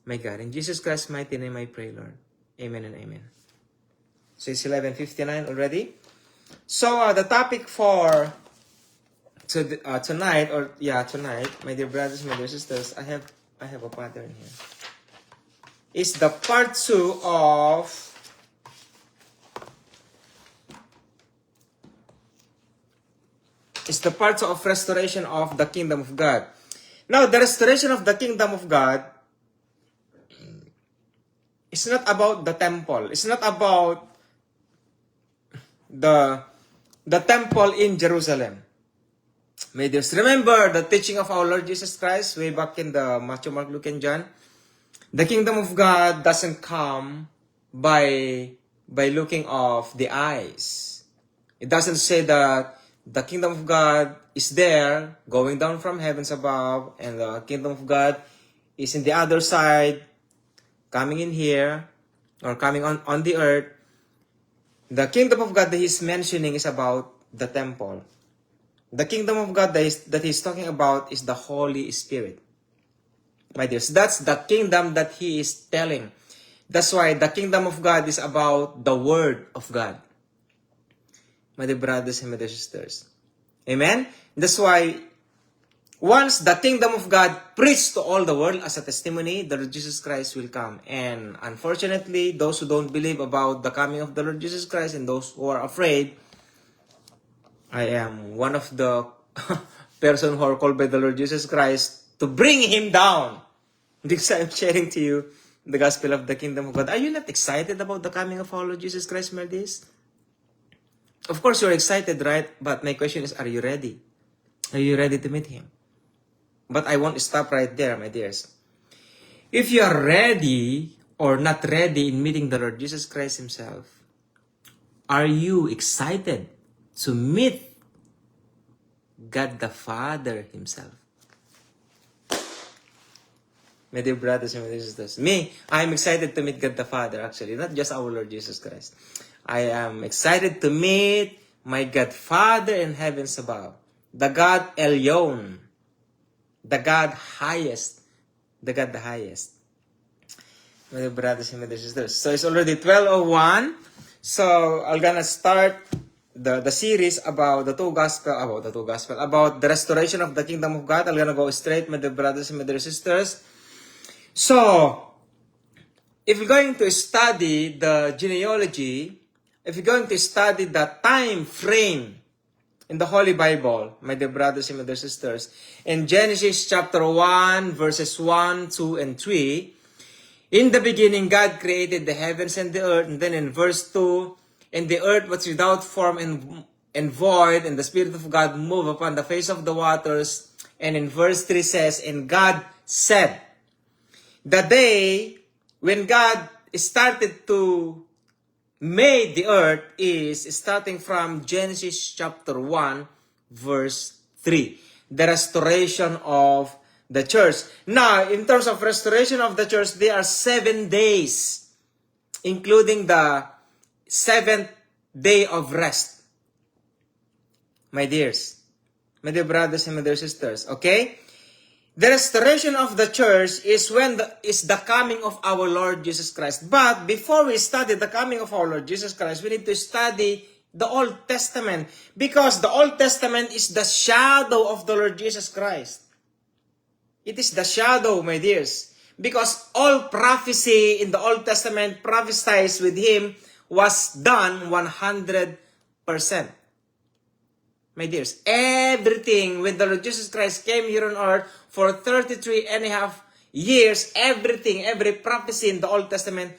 my God. In Jesus Christ's mighty name I pray, Lord. Amen and amen. So it's 11:59 already. So the topic for tonight, my dear brothers, my dear sisters, I have a pattern here. Is the part 2 of restoration of the kingdom of God. Now, the restoration of the kingdom of God is not about the temple. It's not about the temple in Jerusalem. My dears, remember the teaching of our Lord Jesus Christ way back in the Matthew, Mark, Luke, and John? The kingdom of God doesn't come by looking of the eyes. It doesn't say that the kingdom of God is there, going down from heavens above, and the kingdom of God is in the other side, coming in here, or coming on the earth. The kingdom of God that he's mentioning is about the temple. The kingdom of God that he's talking about is the Holy Spirit. My dears, that's the kingdom that he is telling. That's why the kingdom of God is about the Word of God. My dear brothers and my dear sisters. Amen? That's why once the kingdom of God preached to all the world as a testimony, the Lord Jesus Christ will come. And unfortunately, those who don't believe about the coming of the Lord Jesus Christ and those who are afraid, I am one of the person who are called by the Lord Jesus Christ to bring him down. Because I'm sharing to you the gospel of the kingdom of God. Are you not excited about the coming of our Lord Jesus Christ, my dears? Of course, you're excited, right? But my question is, are you ready? Are you ready to meet him? But I won't stop right there, my dears. If you are ready or not ready in meeting the Lord Jesus Christ himself, are you excited to meet God the Father himself? My dear brothers and my dear sisters, me, I'm excited to meet God the Father, actually, not just our Lord Jesus Christ. I am excited to meet my God Father in heavens above, the God Elyon, the God highest, the God the highest. My dear brothers and my dear sisters, so it's already 12:01, so I'm gonna start the series about the restoration of the kingdom of God. I'm gonna go straight, my dear brothers and my dear sisters. So, if you're going to study the genealogy, if you're going to study the time frame in the Holy Bible, my dear brothers and my dear sisters, in Genesis chapter 1, verses 1, 2, and 3, in the beginning, God created the heavens and the earth. And then in verse 2, and the earth was without form and void, and the Spirit of God moved upon the face of the waters. And in verse 3 says, and God said, the day when God started to make the earth is starting from Genesis chapter 1, verse 3. The restoration of the church. Now, in terms of restoration of the church, there are 7 days, including the 7th day of rest. My dears, my dear brothers and my dear sisters, okay? The restoration of the church is the coming of our Lord Jesus Christ. But before we study the coming of our Lord Jesus Christ, we need to study the Old Testament. Because the Old Testament is the shadow of the Lord Jesus Christ. It is the shadow, my dears. Because all prophecy in the Old Testament prophesies with him was done 100%. My dears, everything when the Lord Jesus Christ came here on earth for 33 and a half years, everything, every prophecy in the Old Testament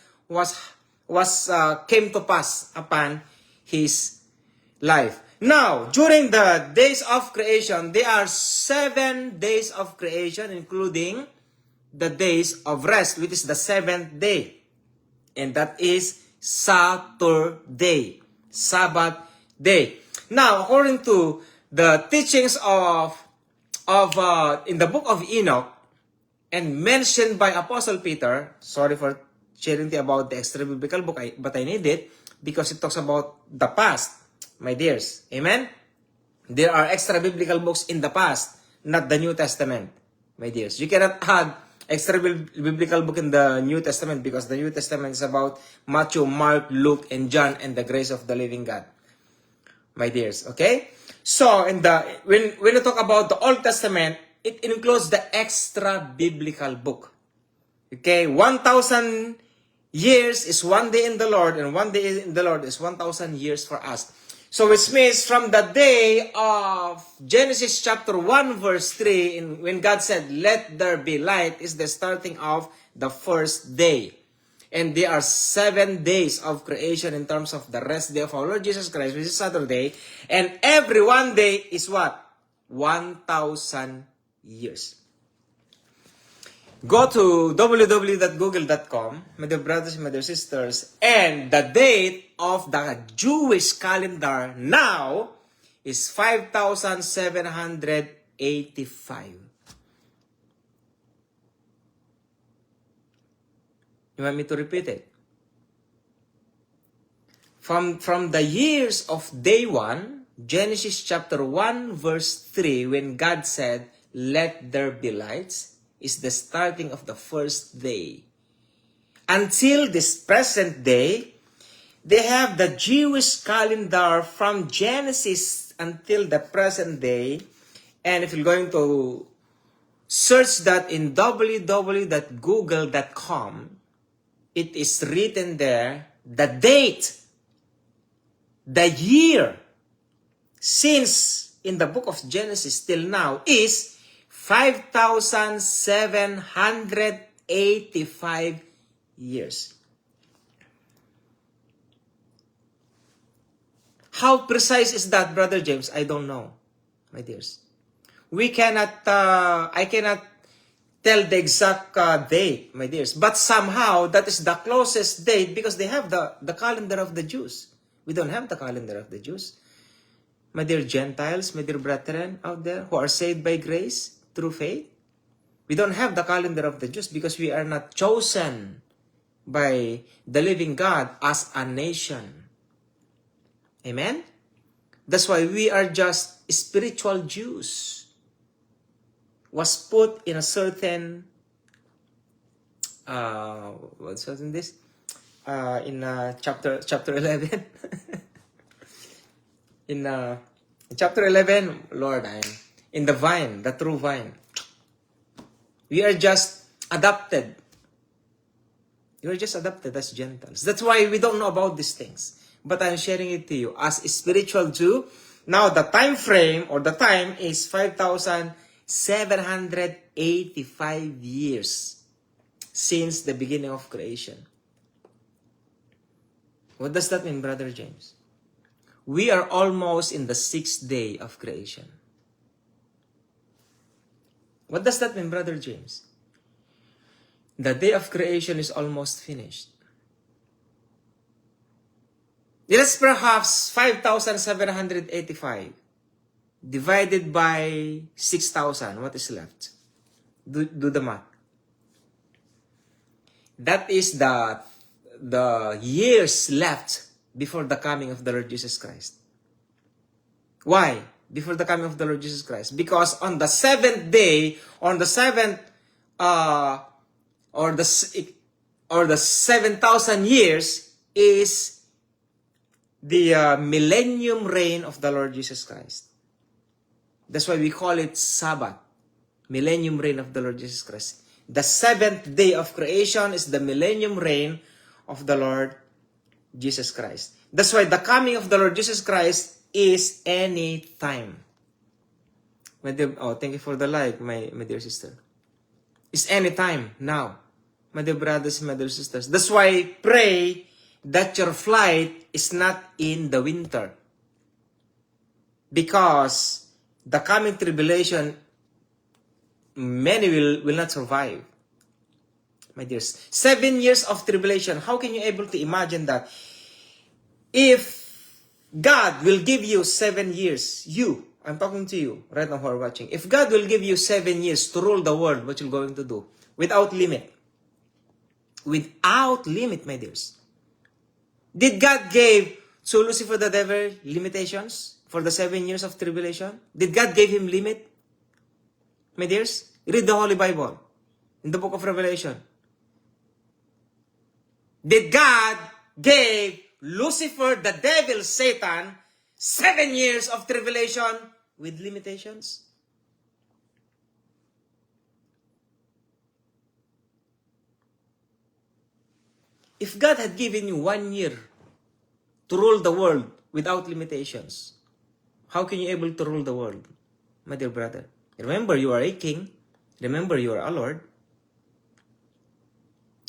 came to pass upon his life. Now, during the days of creation, there are 7 days of creation, including the days of rest, which is the 7th day. And that is Saturday, Sabbath day. Now, according to the teachings of in the book of Enoch, and mentioned by Apostle Peter, sorry for sharing about the extra biblical book, but I need it because it talks about the past, my dears. Amen? There are extra biblical books in the past, not the New Testament, my dears. You cannot add extra biblical book in the New Testament, because the New Testament is about Matthew, Mark, Luke, and John, and the grace of the living God, my dears. Okay? So, when you talk about the Old Testament, it includes the extra biblical book. Okay? 1,000 years is one day in the Lord, and one day in the Lord is 1,000 years for us. So which means from the day of Genesis chapter 1 verse 3, when God said, "Let there be light," is the starting of the first day. And there are 7 days of creation in terms of the rest day of our Lord Jesus Christ, which is Saturday. And every one day is what? 1,000 years. Go to www.google.com, my dear brothers and my dear sisters, and the date of the Jewish calendar now is 5,785. You want me to repeat it? From the years of day 1, Genesis chapter 1 verse 3, when God said, "Let there be lights," is the starting of the first day. Until this present day, they have the Jewish calendar from Genesis until the present day. And if you're going to search that in www.google.com, it is written there, the date, the year, since in the book of Genesis till now is 5,785 years. How precise is that, Brother James? I don't know, my dears. I cannot tell the exact date, my dears. But somehow, that is the closest date because they have the calendar of the Jews. We don't have the calendar of the Jews. My dear Gentiles, my dear brethren out there who are saved by grace, through faith, we don't have the calendar of the Jews because we are not chosen by the living God as a nation. Amen? That's why we are just spiritual Jews. Was put in a certain, what's in this? In chapter 11. in chapter 11, Lord, I am in the vine, the true vine. We are just adopted. You are just adopted as Gentiles. That's why we don't know about these things. But I'm sharing it to you as a spiritual Jew. Now the time frame or the time is 5,785 years since the beginning of creation. What does that mean, Brother James? We are almost in the 6th day of creation. What does that mean, Brother James? The day of creation is almost finished. Let's perhaps 5,785 divided by 6,000. What is left? Do the math. That is the years left before the coming of the Lord Jesus Christ. Why? Before the coming of the Lord Jesus Christ. Because on the 7th day, on the 7th, or the 7,000 years is the millennium reign of the Lord Jesus Christ. That's why we call it Sabbath. Millennium reign of the Lord Jesus Christ. The 7th day of creation is the millennium reign of the Lord Jesus Christ. That's why the coming of the Lord Jesus Christ is any time. Thank you for the like, my dear sister. It's any time now, my dear brothers and my dear sisters. That's why pray that your flight is not in the winter. Because the coming tribulation, many will not survive. My dears, 7 years of tribulation. How can you able to imagine that? If God will give you 7 years, I'm talking to you right now who are watching. If God will give you 7 years to rule the world, what you're going to do? Without limit. Without limit, my dears. Did God give to Lucifer the devil limitations for the 7 years of tribulation? Did God give him limit? My dears, read the Holy Bible. in the book of Revelation? Did God gave Lucifer, the devil, Satan, 7 years of tribulation with limitations? If God had given you 1 year to rule the world without limitations, how can you able to rule the world, my dear brother? Remember, you are a king. Remember, you are a lord.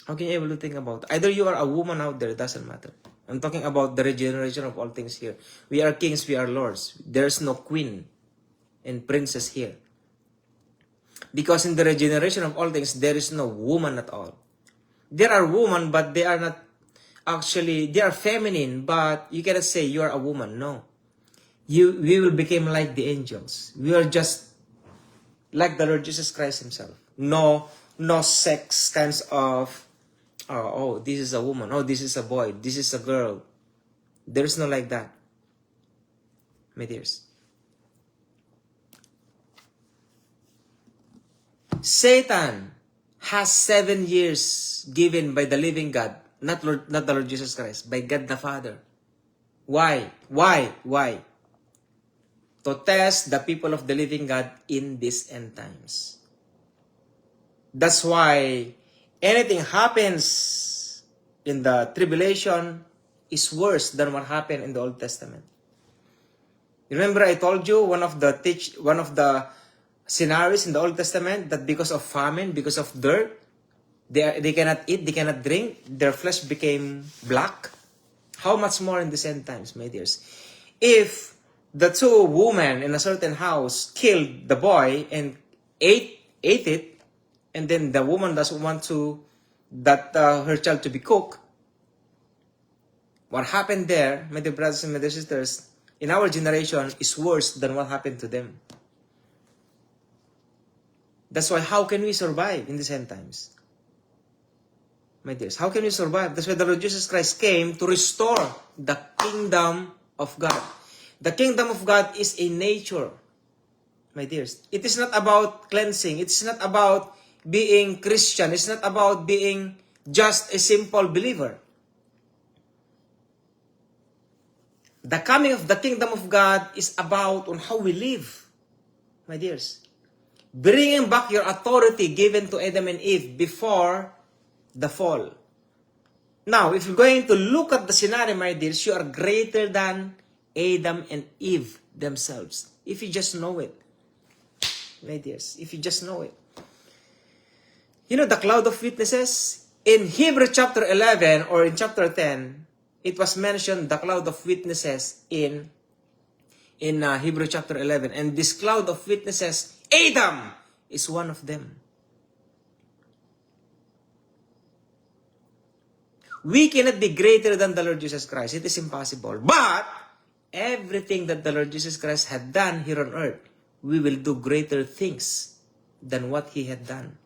How can you able to think about it? Either you are a woman out there, it doesn't matter. I'm talking about the regeneration of all things here. We are kings, we are lords. There's no queen and princess here. Because in the regeneration of all things, there is no woman at all. There are women, but they are not actually, they are feminine, but you cannot say you are a woman. No. We will become like the angels. We are just like the Lord Jesus Christ himself. No sex kinds of, oh, this is a woman. Oh, this is a boy. This is a girl. There is no like that, my dears. Satan has 7 years given by the living God, not the Lord Jesus Christ, by God the Father. Why? To test the people of the living God in these end times. That's why anything happens in the tribulation is worse than what happened in the Old Testament. Remember, I told you one of the scenarios in the Old Testament that because of famine, because of dirt, they cannot eat, they cannot drink, their flesh became black. How much more in the end times, my dears? If the two women in a certain house killed the boy and ate it, and then the woman doesn't want her child to be cooked, what happened there, my dear brothers and my dear sisters, in our generation is worse than what happened to them. That's why, how can we survive in these end times? My dears, how can we survive? That's why the Lord Jesus Christ came to restore the kingdom of God. The kingdom of God is a nature, my dears. It is not about cleansing. It's not about being Christian. It's not about being just a simple believer. The coming of the kingdom of God is about on how we live, my dears. Bringing back your authority given to Adam and Eve before the fall. Now, if you're going to look at the scenario, my dears, you are greater than Adam and Eve themselves. If you just know it. My dears, if you just know it. You know the cloud of witnesses? In Hebrew chapter 11 or in chapter 10, it was mentioned the cloud of witnesses in Hebrew chapter 11. And this cloud of witnesses, Adam is one of them. We cannot be greater than the Lord Jesus Christ. It is impossible. But everything that the Lord Jesus Christ had done here on earth, we will do greater things than what He had done.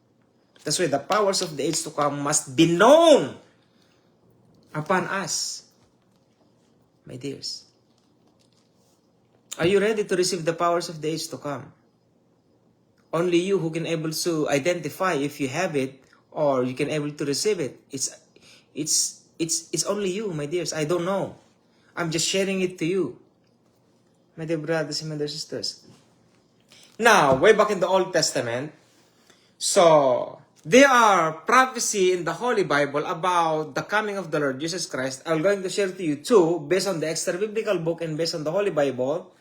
That's why the powers of the age to come must be known upon us, my dears. Are you ready to receive the powers of the age to come? Only you who can able to identify if you have it or you can able to receive it. It's only you, my dears. I don't know. I'm just sharing it to you, my dear brothers and my dear sisters. Now, way back in the Old Testament, so there are prophecy in the Holy Bible about the coming of the Lord Jesus Christ. I'm going to share to you two based on the extra biblical book and based on the Holy Bible,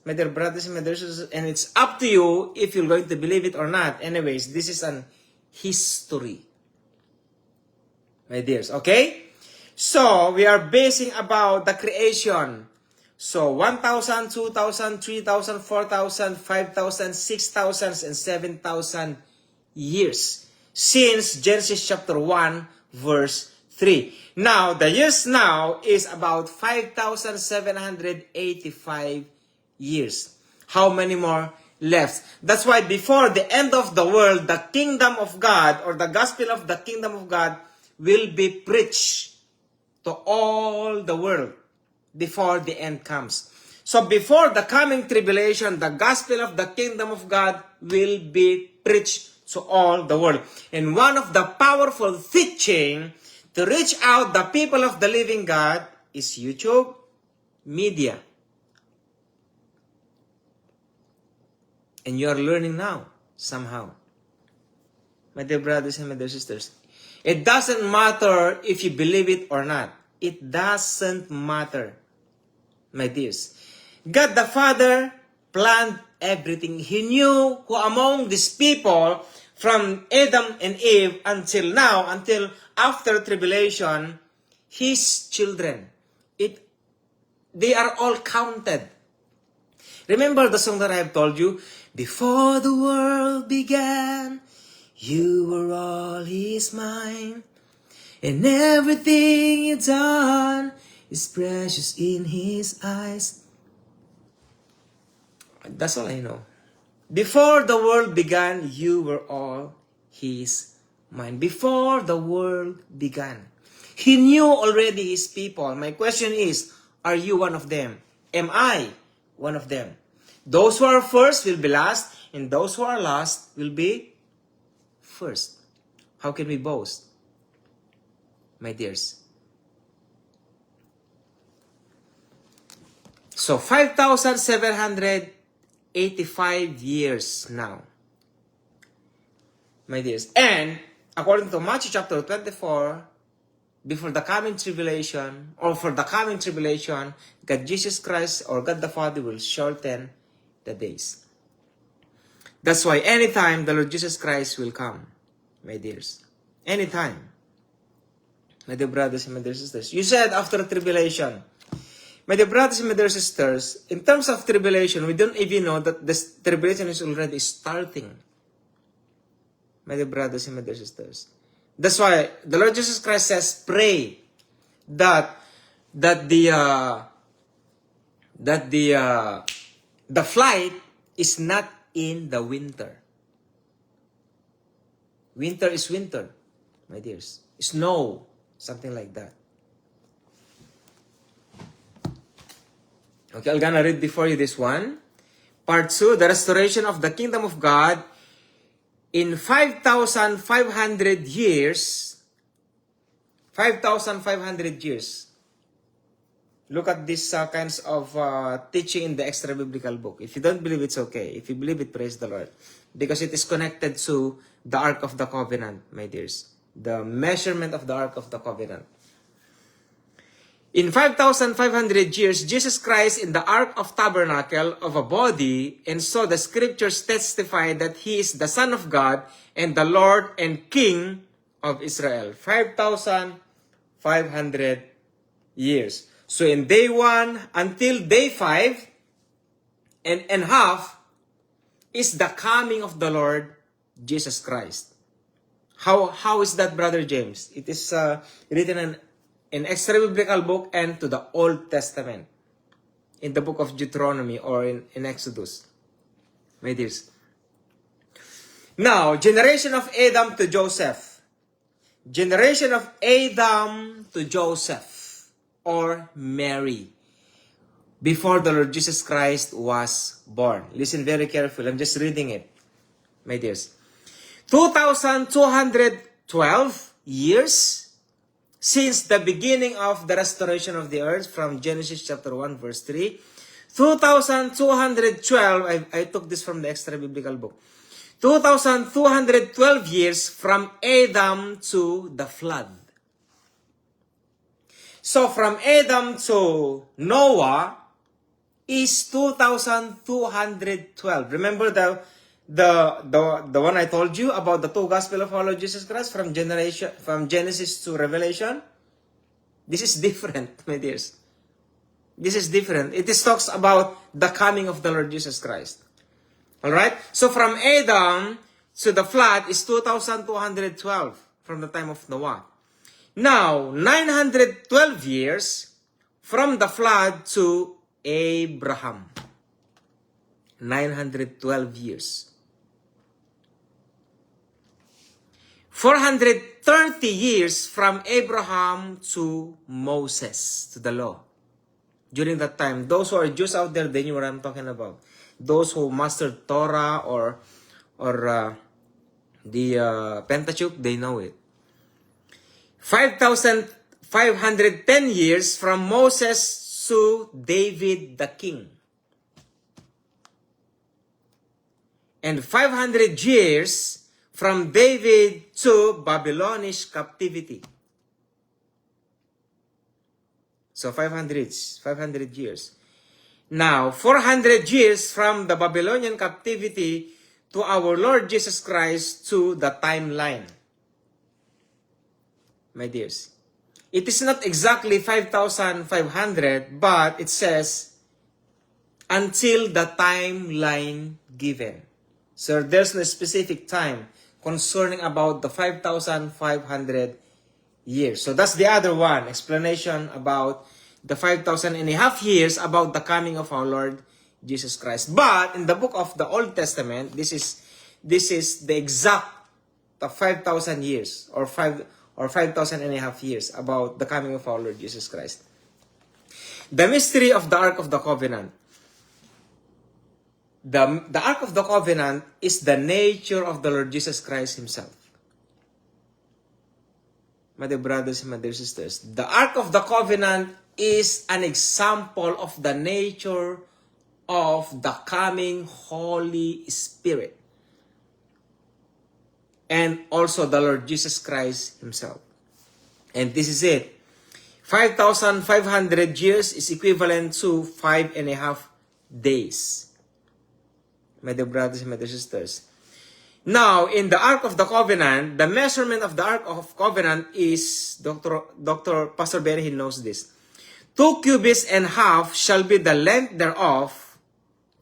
my dear brothers and my dear sisters, and it's up to you if you're going to believe it or not. Anyways, this is an history, my dears, okay? So, we are basing about the creation. So, 1,000, 2,000, 3,000, 4,000, 5,000, 6,000, and 7,000 years. Since Genesis chapter 1, verse 3. Now, the years now is about 5,785 years. How many more left? That's why before the end of the world, the kingdom of God or the gospel of the kingdom of God will be preached to all the world before the end comes. So before the coming tribulation, the gospel of the kingdom of God will be preached to all the world. And one of the powerful teaching to reach out the people of the living God is YouTube media. And you are learning now, somehow. My dear brothers and my dear sisters, it doesn't matter if you believe it or not. It doesn't matter, my dears. God the Father planned everything. He knew who among these people, from Adam and Eve until now, until after tribulation, His children. They are all counted. Remember the song that I have told you? Before the world began, you were all His mind, and everything you done is precious in His eyes. That's all I know. Before the world began, you were all His mind. Before the world began, He knew already His people. My question is, are you one of them? Am I one of them? Those who are first will be last, and those who are last will be first. How can we boast, my dears? So 5,785 years now, my dears. And according to Matthew chapter 24, before the coming tribulation, or for the coming tribulation, God Jesus Christ or God the Father will shorten the days. That's why anytime the Lord Jesus Christ will come, my dears. Anytime. My dear brothers and my dear sisters. You said after tribulation. My dear brothers and my dear sisters, in terms of tribulation, we don't even know that this tribulation is already starting. My dear brothers and my dear sisters. That's why the Lord Jesus Christ says, pray that the flight is not in the winter. Winter is winter, my dears. Snow, something like that. Okay, I'm gonna read before you this one. Part 2, the restoration of the kingdom of God in 5,500 years. 5,500 years. Look at these kinds of teaching in the extra biblical book. If you don't believe, it's okay. If you believe it, praise the Lord. Because it is connected to the Ark of the Covenant, my dears. The measurement of the Ark of the Covenant. In 5,500 years, Jesus Christ in the Ark of Tabernacle of a body, and so the scriptures testify that He is the Son of God and the Lord and King of Israel. 5,500 years. So in day 1 until day 5 and half is the coming of the Lord Jesus Christ. How is that, Brother James? It is written in extra biblical book and to the Old Testament. In the book of Deuteronomy or in Exodus. My dears. Now, generation of Adam to Joseph. Generation of Adam to Joseph. Or Mary, before the Lord Jesus Christ was born. Listen very carefully. I'm just reading it, my dears. 2,212 years since the beginning of the restoration of the earth, from Genesis chapter 1 verse 3. 2,212, I took this from the extra biblical book. 2,212 years from Adam to the flood. So from Adam to Noah is 2,212. Remember the one I told you about the two gospel of our Lord Jesus Christ from Genesis to Revelation? This is different, my dears. This is different. It talks about the coming of the Lord Jesus Christ. Alright? So from Adam to the flood is 2,212 from the time of Noah. Now, 912 years from the flood to Abraham. 912 years. 430 years from Abraham to Moses, to the law. During that time, those who are Jews out there, they knew what I'm talking about. Those who mastered Torah or the Pentateuch, they know it. 5,510 years from Moses to David the king. And 500 years from David to Babylonish captivity. So 500 years. Now, 400 years from the Babylonian captivity to our Lord Jesus Christ to the timeline. My dears, it is not exactly 5,500, but it says, until the timeline given. So there's no specific time concerning about the 5,500 years. So that's the other one, explanation about the 5,500 years about the coming of our Lord Jesus Christ. But in the book of the Old Testament, this is the exact 5,000 years or 5,500 years about the coming of our Lord Jesus Christ. The mystery of the Ark of the Covenant. The Ark of the Covenant is the nature of the Lord Jesus Christ Himself. My dear brothers and my dear sisters, the Ark of the Covenant is an example of the nature of the coming Holy Spirit. And also the Lord Jesus Christ Himself. And this is it. 5,500 years is equivalent to 5.5 days. My dear brothers and my dear sisters. Now, in the Ark of the Covenant, the measurement of the Ark of Covenant is, Pastor Benny knows this. 2 cubits and a half shall be the length thereof.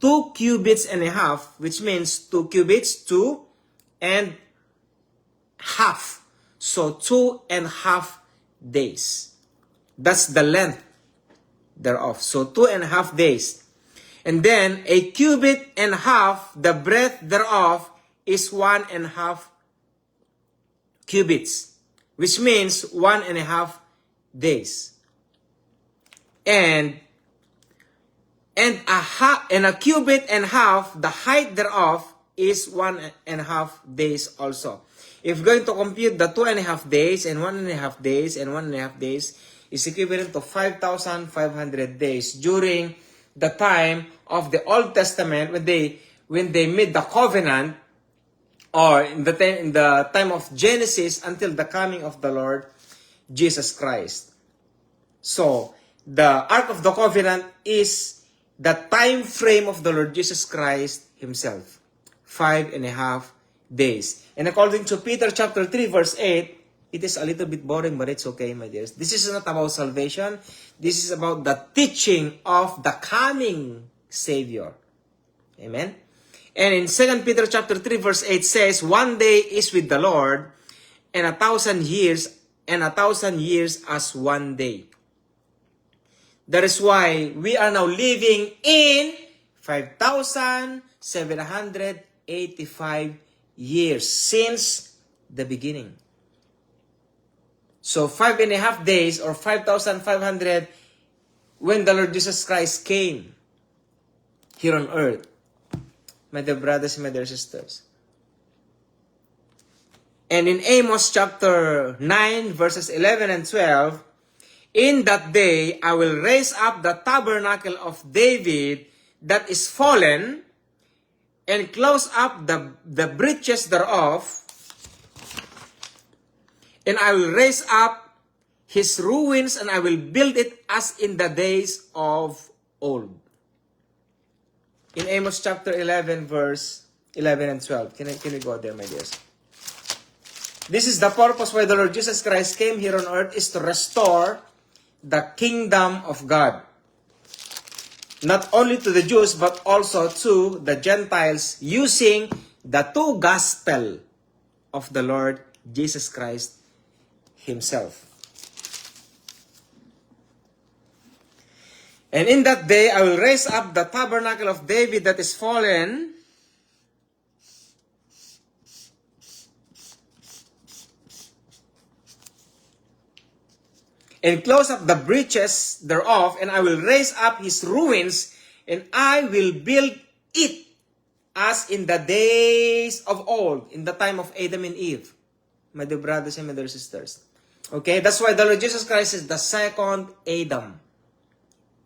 2 cubits and a half, which means 2 cubits, 2 and half. So 2.5 days. That's the length thereof. So 2.5 days. And then a cubit and a half, the breadth thereof is 1.5 cubits, which means 1.5 days. And a cubit and a half, the height thereof is 1.5 days also. If we're going to compute the 2.5 days and 1.5 days and 1.5 days is equivalent to 5,500 days during the time of the Old Testament when they made the covenant, or in the time of Genesis until the coming of the Lord Jesus Christ. So the Ark of the Covenant is the time frame of the Lord Jesus Christ Himself. 5.5 days. And according to Peter chapter 3 verse 8, it is a little bit boring, but it's okay, my dears. This is not about salvation. This is about the teaching of the coming Savior. Amen? And in 2 Peter chapter 3 verse 8 says, 1 day is with the Lord, and 1,000 years as 1 day. That is why we are now living in 5,785 years since the beginning. So 5.5 days or 5,500 when the Lord Jesus Christ came here on earth. My dear brothers and my dear sisters. And in Amos chapter 9 verses 11 and 12, in that day I will raise up the tabernacle of David that is fallen, and close up the breaches thereof, and I will raise up his ruins, and I will build it as in the days of old. In Amos chapter 11, verse 11 and 12. Can we go there, my dears? This is the purpose why the Lord Jesus Christ came here on earth, is to restore the kingdom of God. Not only to the Jews, but also to the Gentiles, using the two gospel of the Lord Jesus Christ Himself. And in that day, I will raise up the tabernacle of David that is fallen, and close up the breaches thereof, and I will raise up his ruins, and I will build it as in the days of old, in the time of Adam and Eve. My dear brothers and my dear sisters. Okay, that's why the Lord Jesus Christ is the second Adam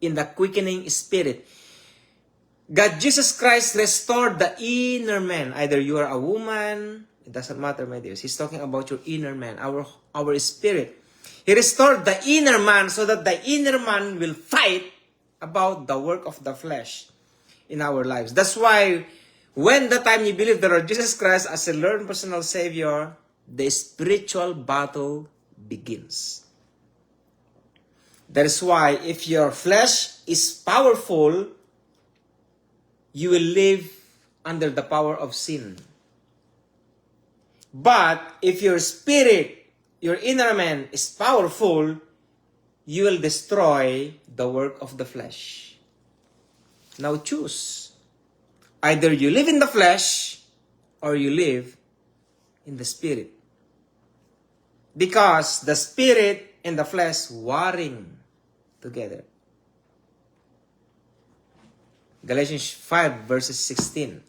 in the quickening spirit. God, Jesus Christ restored the inner man. Either you are a woman, it doesn't matter, my dears. He's talking about your inner man, our spirit. He restored the inner man so that the inner man will fight about the work of the flesh in our lives. That's why when the time you believe the Lord Jesus Christ as a Lord and personal Savior, the spiritual battle begins. That is why if your flesh is powerful, you will live under the power of sin. But if your spirit, your inner man is powerful, you will destroy the work of the flesh. Now choose. Either you live in the flesh or you live in the spirit. Because the spirit and the flesh warring together. Galatians 5 verse 16.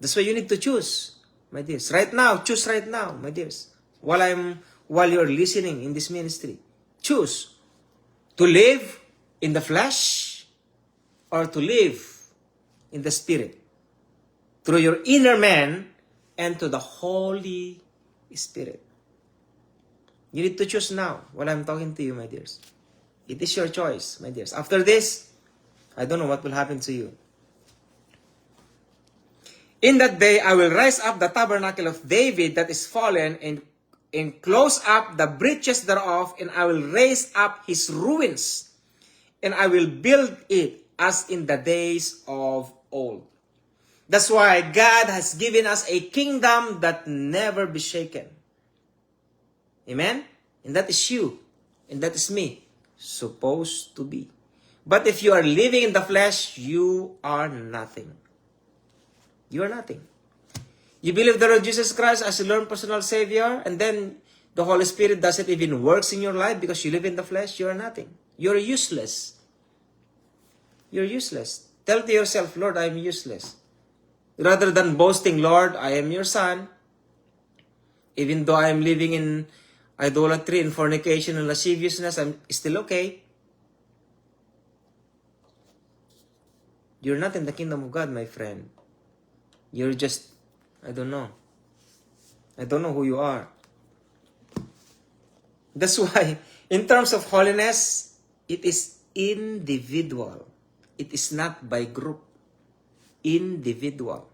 That's why you need to choose, my dears. Right now, choose right now, my dears. While you're listening in this ministry, choose to live in the flesh or to live in the spirit through your inner man and to the Holy Spirit. You need to choose now while I'm talking to you, my dears. It is your choice, my dears. After this, I don't know what will happen to you. In that day, I will raise up the tabernacle of David that is fallen and close up the breaches thereof, and I will raise up his ruins, and I will build it as in the days of old. That's why God has given us a kingdom that never be shaken. Amen? And that is you, and that is me. Supposed to be. But if you are living in the flesh, you are nothing. You are nothing. You believe the Lord Jesus Christ as your Lord personal Savior, and then the Holy Spirit doesn't even work in your life because you live in the flesh, you are nothing. You're useless. You're useless. Tell to yourself, Lord, I am useless. Rather than boasting, Lord, I am your son, even though I am living in idolatry and fornication and lasciviousness, I'm still okay. You're not in the kingdom of God, my friend. You're just, I don't know who you are. That's why, in terms of holiness, it is individual. It is not by group. Individual.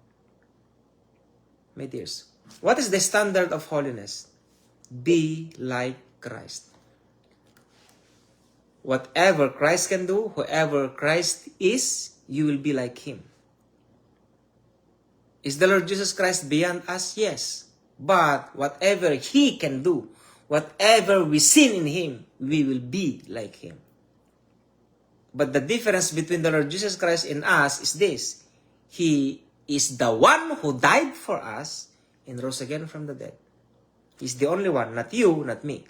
My dears, what is the standard of holiness? Be like Christ. Whatever Christ can do, whoever Christ is, you will be like Him. Is the Lord Jesus Christ beyond us? Yes. But whatever He can do, whatever we see in Him, we will be like Him. But the difference between the Lord Jesus Christ and us is this. He is the one who died for us and rose again from the dead. He's the only one, not you, not me.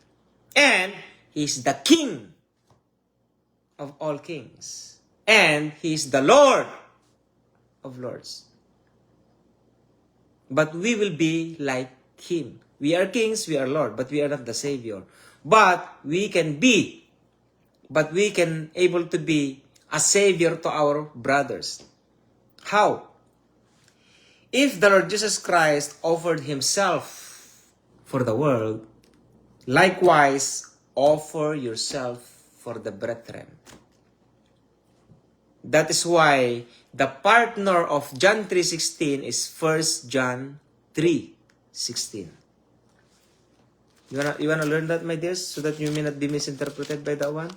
And He's the King of all kings. And He's the Lord of lords. But we will be like Him. We are kings, we are Lord, but we are not the Savior. But we can able to be a Savior to our brothers. How? If the Lord Jesus Christ offered Himself for the world, likewise, offer yourself for the brethren. That is why the partner of John 3:16 is 1 John 3:16. You wanna learn that, my dears, so that you may not be misinterpreted by that one?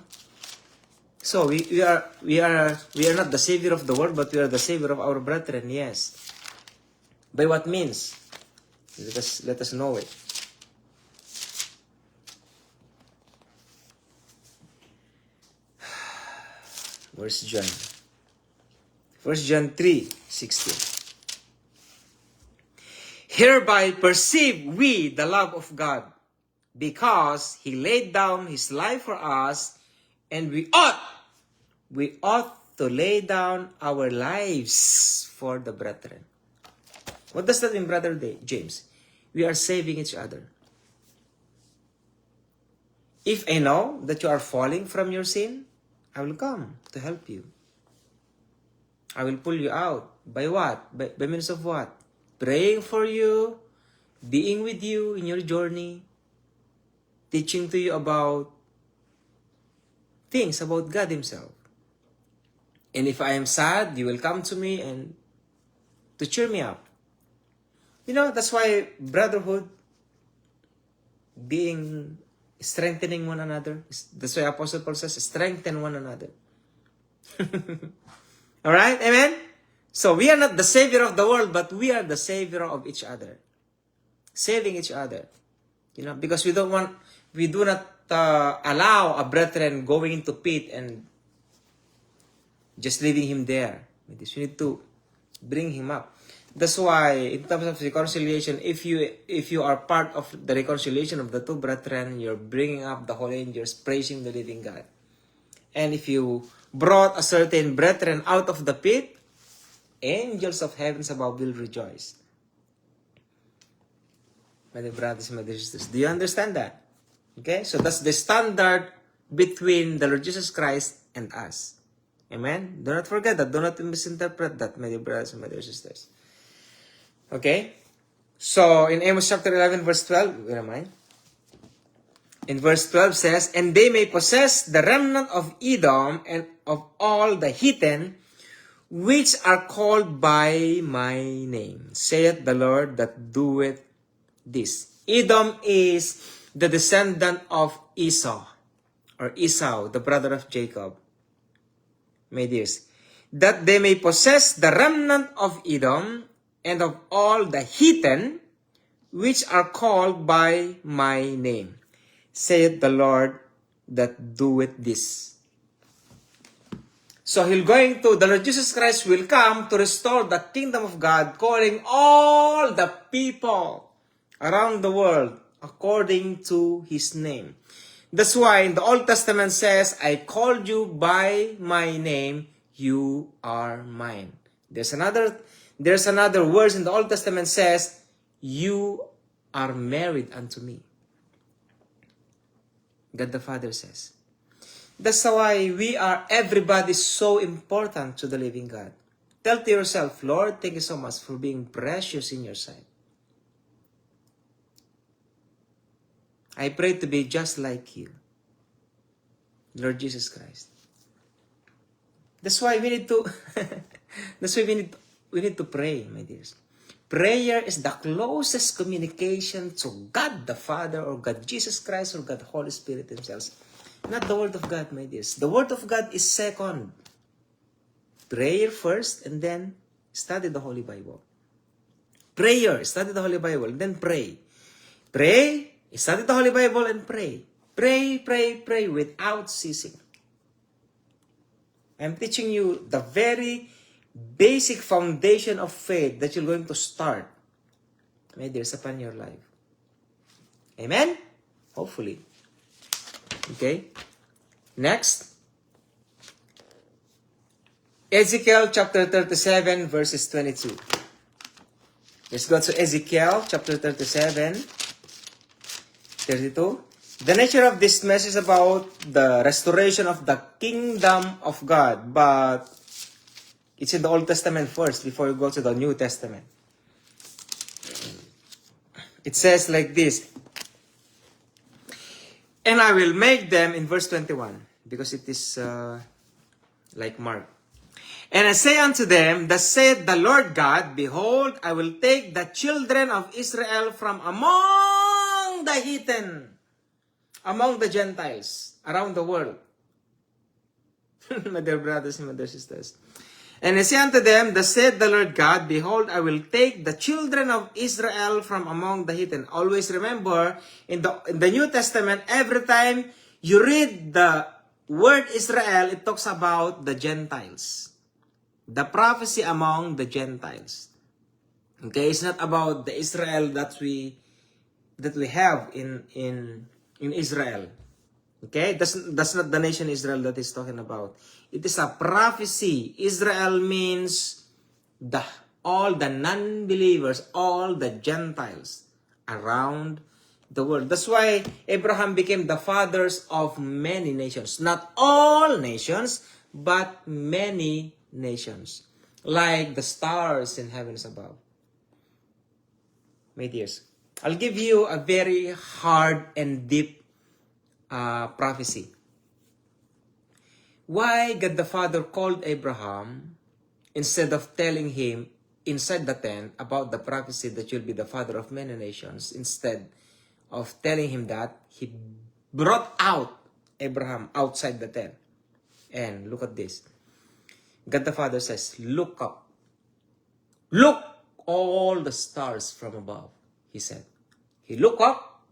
So we are not the Savior of the world, but we are the Savior of our brethren, yes. By what means? Let us know it. Where's John? 1 John 3:16. Hereby perceive we the love of God, because He laid down His life for us, and we ought to lay down our lives for the brethren. What does that mean, Brother James? We are saving each other. If I know that you are falling from your sin, I will come to help you. I will pull you out. By what? By means of what? Praying for you, being with you in your journey, teaching to you about things about God Himself. And if I am sad, you will come to me and to cheer me up. You know, that's why brotherhood, strengthening one another. That's why Apostle Paul says, strengthen one another. Alright? Amen? So we are not the Savior of the world, but we are the Savior of each other. Saving each other. You know, because we do not allow a brethren going into pit and just leaving him there. We need to bring him up. That's why, in terms of reconciliation, if you are part of the reconciliation of the two brethren, you're bringing up the holy angels, praising the living God. And if you brought a certain brethren out of the pit, angels of heavens above will rejoice. My dear brothers and my dear sisters, do you understand that? Okay, so that's the standard between the Lord Jesus Christ and us. Amen? Do not forget that. Do not misinterpret that, my dear brothers and my dear sisters. Okay? So, in Amos chapter 11, verse 12, where am I? In verse 12 says, and they may possess the remnant of Edom and of all the heathen, which are called by my name, saith the Lord that doeth this. Edom is the descendant of Esau, or Esau, the brother of Jacob. My dears, that they may possess the remnant of Edom and of all the heathen, which are called by my name, saith the Lord that doeth this. So the Lord Jesus Christ will come to restore the kingdom of God, calling all the people around the world according to His name. That's why in the Old Testament says, I called you by my name, you are mine. There's another verse in the Old Testament says, you are married unto me. God the Father says. That's why everybody is so important to the living God. Tell to yourself, Lord, thank you so much for being precious in your sight. I pray to be just like you, Lord Jesus Christ. That's why we need to we need to pray, my dears. Prayer is the closest communication to God the Father or God Jesus Christ or God the Holy Spirit themselves. Not the Word of God, my dears. The Word of God is second. Prayer first and then study the Holy Bible. Prayer, study the Holy Bible, then pray. Pray, study the Holy Bible and pray. Pray, pray, pray without ceasing. I'm teaching you the very basic foundation of faith that you're going to start, my dears, upon your life. Amen? Hopefully. Okay? Next. Ezekiel chapter 37, verses 22. Let's go to Ezekiel chapter 37, 32. The nature of this message is about the restoration of the kingdom of God, but it's in the Old Testament first before you go to the New Testament. It says like this, and I will make them, in verse 21, because it is like Mark. And I say unto them, thus saith the Lord God, behold, I will take the children of Israel from among the heathen, among the Gentiles, around the world. My dear brothers and my dear sisters. And I say unto them, thus saith the Lord God, behold, I will take the children of Israel from among the heathen. Always remember, in the New Testament, every time you read the word Israel, it talks about the Gentiles. The prophecy among the Gentiles. Okay, it's not about the Israel that we have in Israel. Okay? That's not the nation Israel that he's talking about. It is a prophecy. Israel means all the non-believers, all the Gentiles around the world. That's why Abraham became the fathers of many nations. Not all nations, but many nations. Like the stars in heavens above. My dears, I'll give you a very hard and deep prophecy. Why God the Father called Abraham instead of telling him inside the tent about the prophecy that you'll be the father of many nations, instead of telling him that, he brought out Abraham outside the tent. And look at this. God the Father says, look up. Look all the stars from above, he said. He looked up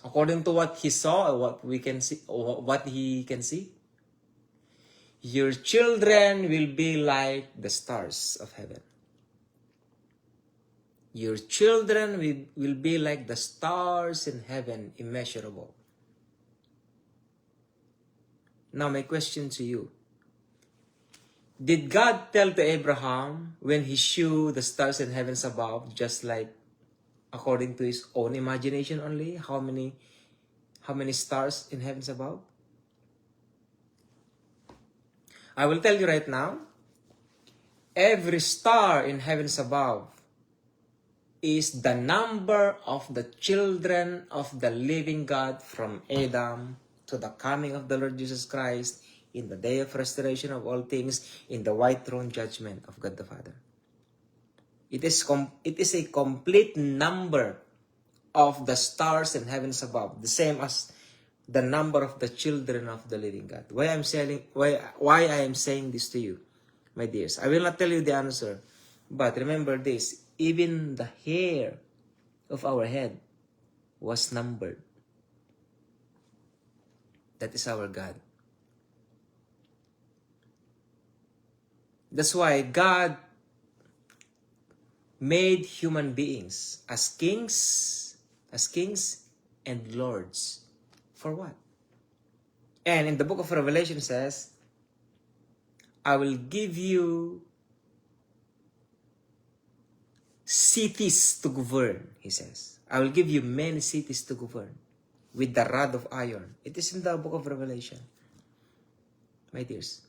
according to what he saw, or what we can see, or what he can see. Your children will be like the stars of heaven. Your children will be like the stars in heaven, immeasurable. Now my question to you. Did God tell to Abraham when he shewed the stars in heavens above, just like according to his own imagination only, how many stars in heavens above? I will tell you right now, every star in heavens above is the number of the children of the living God from Adam to the coming of the Lord Jesus Christ in the day of restoration of all things, in the white throne judgment of God the Father. It is a complete number of the stars in heavens above, the same as the number of the children of the living God. Why I am saying this to you, my dears? I will not tell you the answer, but remember this: even the hair of our head was numbered. That is our God. That's why God made human beings as kings and lords. For what? And in the book of Revelation it says, I will give you cities to govern, he says. I will give you many cities to govern with the rod of iron. It is in the book of Revelation, my dears.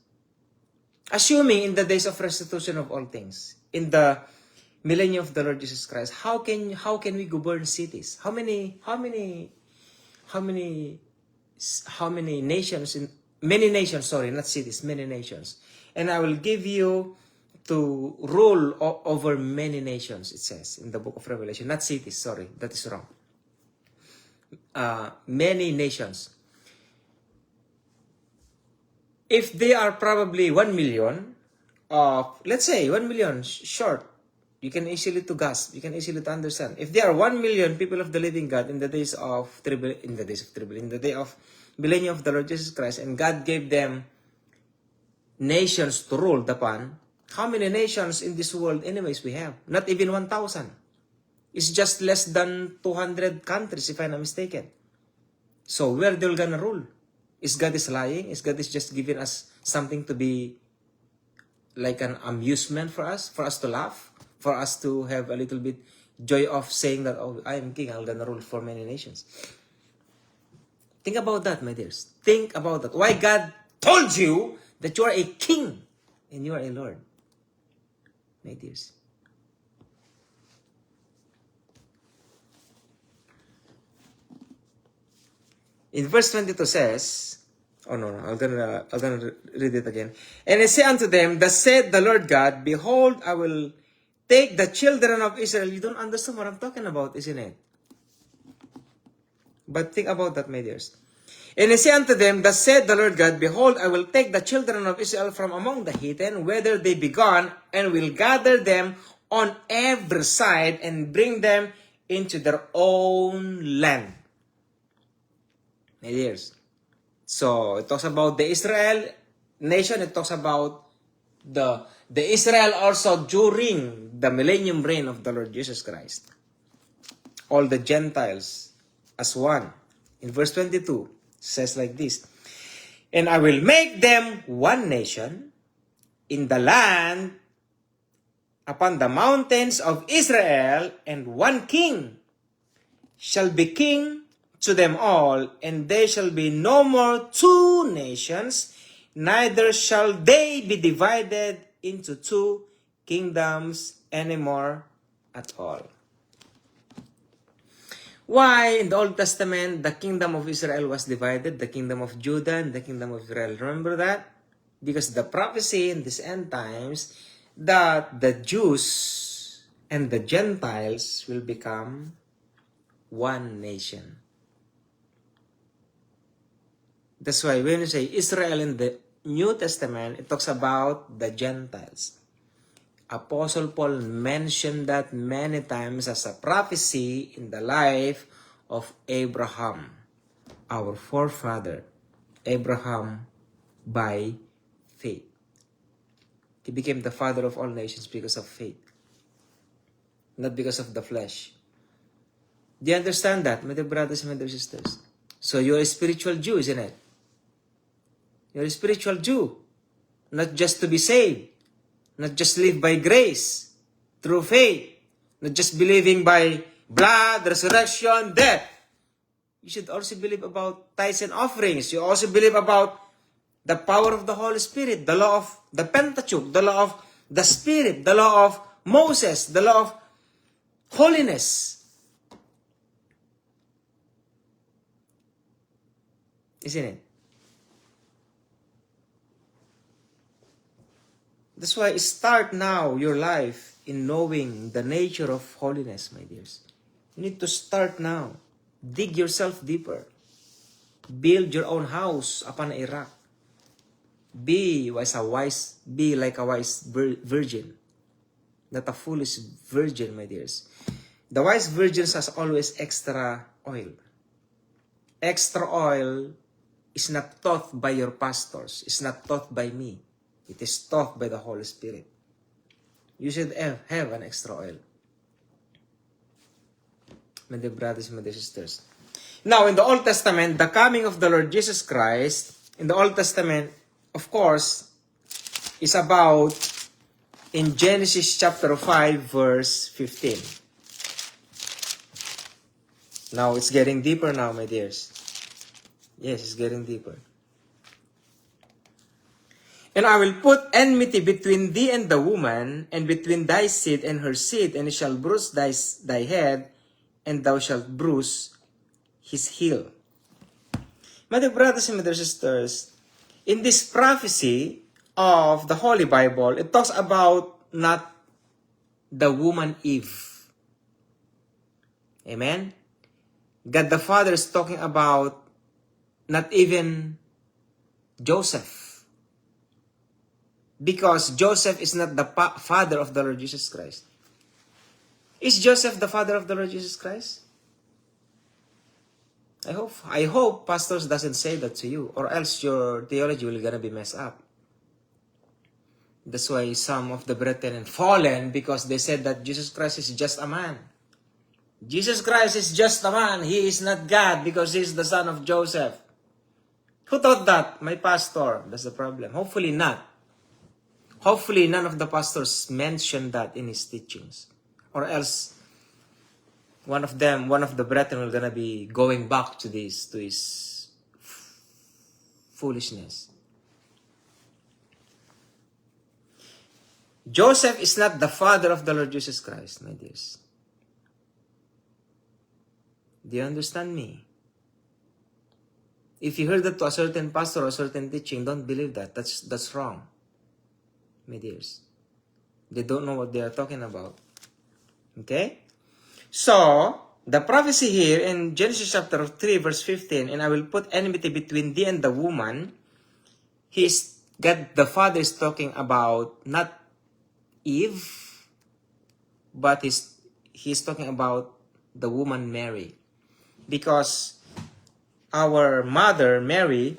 Assuming in the days of restitution of all things, in the millennium of the Lord Jesus Christ, how can we govern cities? How many nations, many nations, sorry, not cities, many nations. And I will give you to rule over many nations, it says in the book of Revelation. Not cities, sorry, that is wrong. Many nations. If they are probably 1 million, let's say 1 million short, you can easily to grasp, you can easily to understand. If there are 1 million people of the living God in the day of millennium of the Lord Jesus Christ, and God gave them nations to rule upon, how many nations in this world anyways we have? Not even 1,000. It's just less than 200 countries, if I'm not mistaken. So where they're gonna rule? Is God is lying? Is God is just giving us something to be like an amusement for us to laugh, for us to have a little bit joy of saying that, oh, I am king, I'm gonna rule for many nations. Think about that, my dears. Think about that. Why God told you that you are a king and you are a Lord, my dears. In verse 22 says, I'm gonna read it again. And I say unto them, thus said the Lord God, behold, I will take the children of Israel. You don't understand what I'm talking about, isn't it? But think about that, my dears. And I say unto them, thus said the Lord God, behold, I will take the children of Israel from among the heathen, whether they be gone, and will gather them on every side, and bring them into their own land. My dears. So, it talks about the Israel nation. It talks about the Israel also during the millennium reign of the Lord Jesus Christ. All the Gentiles as one. In verse 22, says like this, and I will make them one nation in the land upon the mountains of Israel, and one king shall be king to them all, and there shall be no more two nations, neither shall they be divided into two kingdoms anymore at all. Why in the Old Testament the kingdom of Israel was divided, the kingdom of Judah and the kingdom of Israel? Remember that? Because the prophecy in these end times that the Jews and the Gentiles will become one nation. That's why when you say Israel in the New Testament, it talks about the Gentiles. Apostle Paul mentioned that many times as a prophecy in the life of Abraham, our forefather, Abraham by faith. He became the father of all nations because of faith, not because of the flesh. Do you understand that, my dear brothers and my dear sisters? So you're a spiritual Jew, isn't it? You're a spiritual Jew, not just to be saved, not just live by grace, through faith, not just believing by blood, resurrection, death. You should also believe about tithes and offerings. You also believe about the power of the Holy Spirit, the law of the Pentateuch, the law of the Spirit, the law of Moses, the law of holiness. Isn't it? That's why start now your life in knowing the nature of holiness, my dears. You need to start now. Dig yourself deeper. Build your own house upon a rock. Be like a wise virgin, not a foolish virgin, my dears. The wise virgins has always extra oil. Extra oil is not taught by your pastors. It's not taught by me. It is taught by the Holy Spirit. You should have an extra oil. My dear brothers and my dear sisters. Now, in the Old Testament, the coming of the Lord Jesus Christ, in the Old Testament, of course, is about in Genesis chapter 5, verse 15. Now, it's getting deeper now, my dears. Yes, it's getting deeper. And I will put enmity between thee and the woman, and between thy seed and her seed, and it shall bruise thy head, and thou shalt bruise his heel. My dear brothers and my dear sisters, in this prophecy of the Holy Bible, it talks about not the woman Eve. Amen? God the Father is talking about not even Joseph. Because Joseph is not the father of the Lord Jesus Christ. Is Joseph the father of the Lord Jesus Christ? I hope pastors doesn't say that to you, or else your theology will gonna be messed up. That's why some of the brethren have fallen, because they said that Jesus Christ is just a man. Jesus Christ is just a man. He is not God because he is the son of Joseph. Who taught that? My pastor. That's the problem. Hopefully not. Hopefully none of the pastors mentioned that in his teachings. Or else one of the brethren will gonna be going back to his foolishness. Joseph is not the father of the Lord Jesus Christ, my dears. Do you understand me? If you heard that to a certain pastor or a certain teaching, don't believe that. That's wrong, my dears. They don't know what they are talking about. Okay? So, the prophecy here in Genesis chapter 3 verse 15, and I will put enmity between thee and the woman. God the Father is talking about not Eve, but he's talking about the woman Mary. Because our mother Mary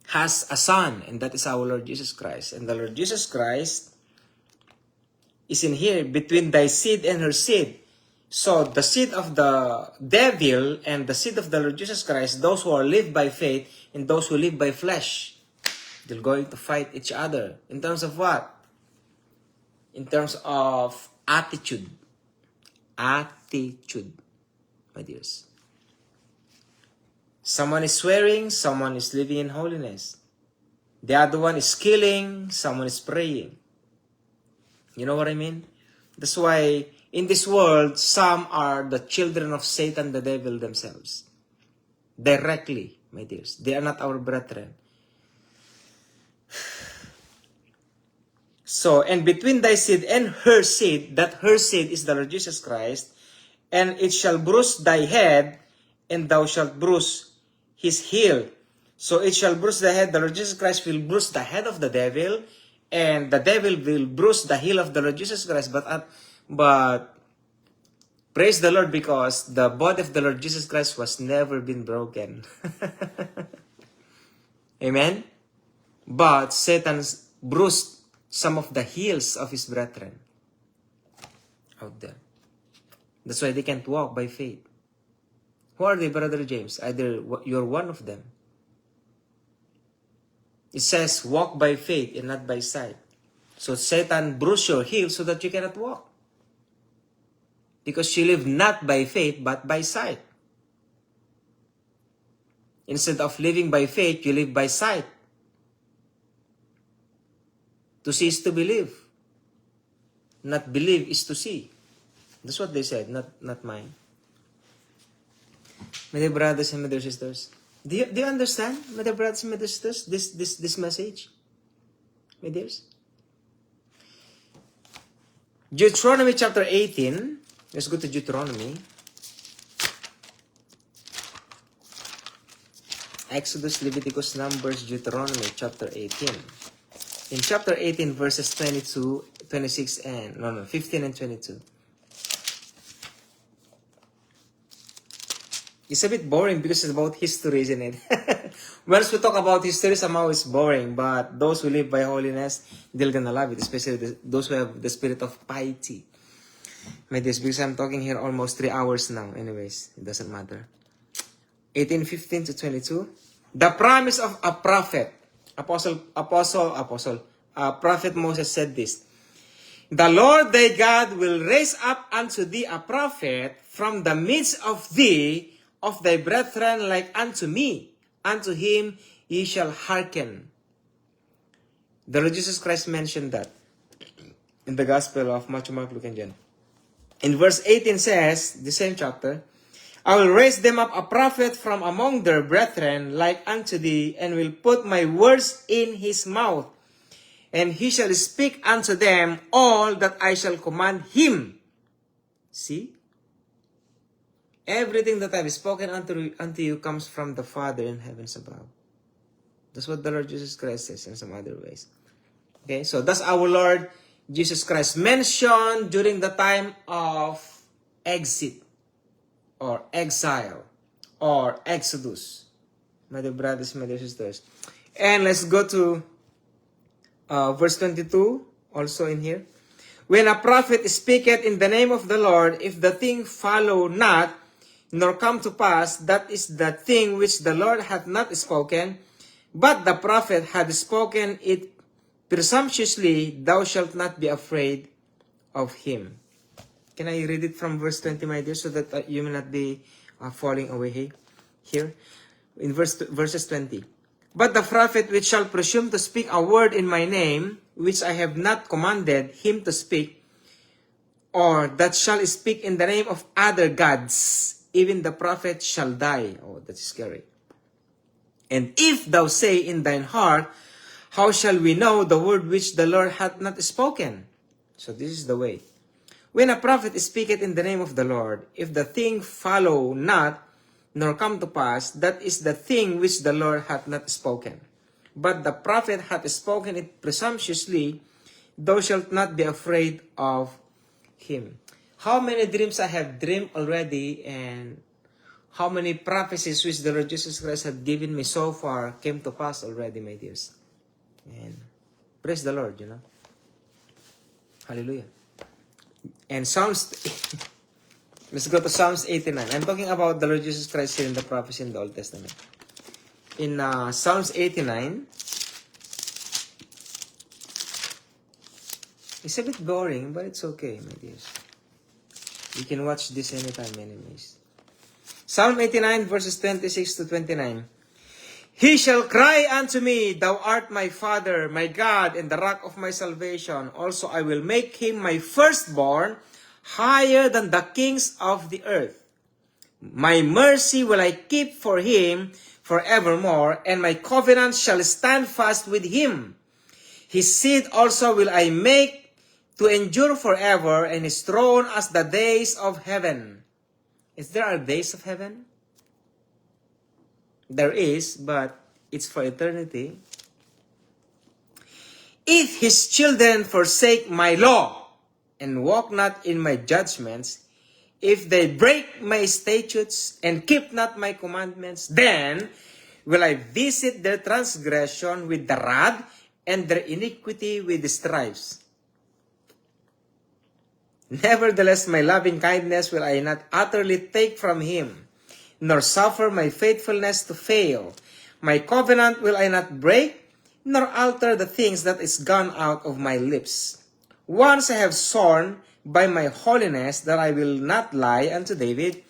has a son, and that is our Lord Jesus Christ. And the Lord Jesus Christ is in here, between thy seed and her seed. So the seed of the devil and the seed of the Lord Jesus Christ, those who are live by faith and those who live by flesh, they're going to fight each other. In terms of what? In terms of attitude. Attitude, my dears. Someone is swearing, someone is living in holiness. The other one is killing, someone is praying. You know what I mean? That's why in this world, some are the children of Satan, the devil themselves. Directly, my dears. They are not our brethren. So, and between thy seed and her seed, that her seed is the Lord Jesus Christ, and it shall bruise thy head, and thou shalt bruise his heel. So it shall bruise the head, the Lord Jesus Christ will bruise the head of the devil, and the devil will bruise the heel of the Lord Jesus Christ. But praise the Lord, because the body of the Lord Jesus Christ was never been broken. Amen? But Satan bruised some of the heels of his brethren out there. That's why they can't walk by faith. Who are they, Brother James? Either you're one of them. It says, walk by faith and not by sight. So Satan bruised your heel so that you cannot walk. Because you live not by faith, but by sight. Instead of living by faith, you live by sight. To see is to believe. Not believe is to see. That's what they said, not mine. My dear brothers and my dear sisters, do you understand, my dear brothers and my dear sisters, this message? My dears? Deuteronomy chapter 18. Let's go to Deuteronomy. Exodus, Leviticus, Numbers, Deuteronomy chapter 18. In chapter 18, verses 22, 26, and 15 and 22. It's a bit boring because it's about history, isn't it? Once we talk about history, somehow it's boring. But those who live by holiness, they're gonna love it. Especially those who have the spirit of piety. My dear, because I'm talking here almost 3 hours now. Anyways, it doesn't matter. 18:15 to 22. The promise of a prophet. Prophet Moses said this. The Lord thy God will raise up unto thee a prophet from the midst of thee, of thy brethren like unto me. Unto him ye shall hearken. The Lord Jesus Christ mentioned that in the Gospel of Matthew, Mark, Luke, and John. In verse 18 says, the same chapter, I will raise them up a prophet from among their brethren like unto thee, and will put my words in his mouth, and he shall speak unto them all that I shall command him. See? Everything that I have spoken unto you comes from the Father in heavens above. That's what the Lord Jesus Christ says in some other ways. Okay, so that's our Lord Jesus Christ mentioned during the time of exit or exile or exodus. My dear brothers, my dear sisters. And let's go to verse 22 also in here. When a prophet speaketh in the name of the Lord, if the thing follow not, nor come to pass, that is the thing which the Lord hath not spoken, but the prophet had spoken it presumptuously, thou shalt not be afraid of him. Can I read it from verse 20, my dear, so that you may not be falling away here? In verses 20. But the prophet which shall presume to speak a word in my name, which I have not commanded him to speak, or that shall speak in the name of other gods, even the prophet shall die. Oh, that's scary. And if thou say in thine heart, how shall we know the word which the Lord hath not spoken? So this is the way. When a prophet speaketh in the name of the Lord, if the thing follow not, nor come to pass, that is the thing which the Lord hath not spoken. But the prophet hath spoken it presumptuously, thou shalt not be afraid of him. How many dreams I have dreamed already, and how many prophecies which the Lord Jesus Christ had given me so far came to pass already, my dears. And praise the Lord, you know. Hallelujah. And Psalms Let's go to Psalms 89. I'm talking about the Lord Jesus Christ here in the prophecy in the Old Testament. In Psalms 89, it's a bit boring, but it's okay, my dears. You can watch this anytime, anyways. Psalm 89, verses 26 to 29. He shall cry unto me, Thou art my Father, my God, and the rock of my salvation. Also I will make him my firstborn, higher than the kings of the earth. My mercy will I keep for him forevermore, and my covenant shall stand fast with him. His seed also will I make to endure forever, and his throne as the days of heaven. Is there are days of heaven? There is, but it's for eternity. If his children forsake my law, and walk not in my judgments, if they break my statutes, and keep not my commandments, then will I visit their transgression with the rod, and their iniquity with the stripes. Nevertheless, my loving kindness will I not utterly take from him, nor suffer my faithfulness to fail. My covenant will I not break, nor alter the things that is gone out of my lips. Once I have sworn by my holiness that I will not lie unto David.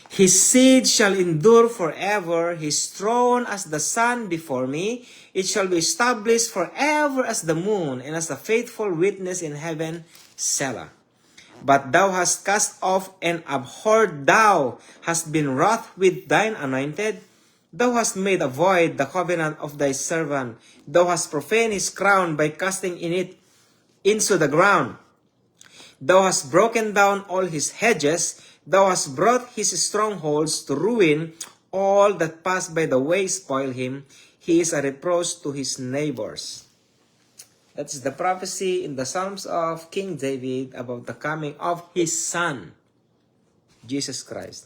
His seed shall endure forever, his throne as the sun before me. It shall be established forever as the moon, and as a faithful witness in heaven. Selah. But thou hast cast off and abhorred, thou hast been wroth with thine anointed. Thou hast made a void the covenant of thy servant. Thou hast profaned his crown by casting in it into the ground. Thou hast broken down all his hedges. Thou hast brought his strongholds to ruin. All that pass by the way spoil him. He is a reproach to his neighbors. That's the prophecy in the Psalms of King David about the coming of his son, Jesus Christ.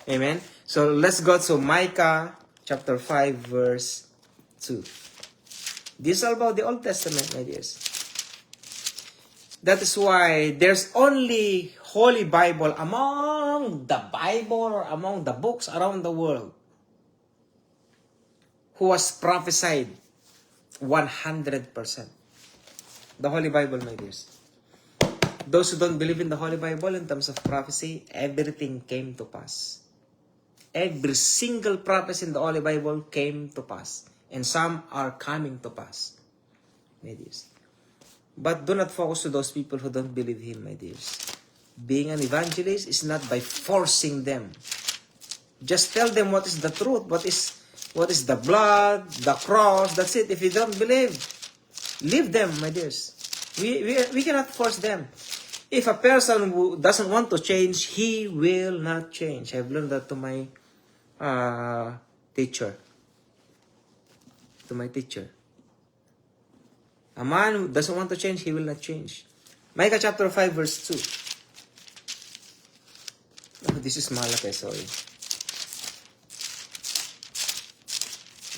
Amen. So let's go to Micah chapter 5 verse 2. This is all about the Old Testament, my dears. That is why there's only Holy Bible among the Bible or among the books around the world who was prophesied 100%. The Holy Bible, my dears. Those who don't believe in the Holy Bible in terms of prophecy, everything came to pass. Every single prophecy in the Holy Bible came to pass. And some are coming to pass, my dears. But do not focus to those people who don't believe him, my dears. Being an evangelist is not by forcing them. Just tell them what is the truth, what is the blood, the cross, that's it. If you don't believe, leave them, my dears. We cannot force them. If a person who doesn't want to change, he will not change. I've learned that to my teacher. A man who doesn't want to change, he will not change. Micah chapter 5 verse 2. Oh, this is Malachi, sorry.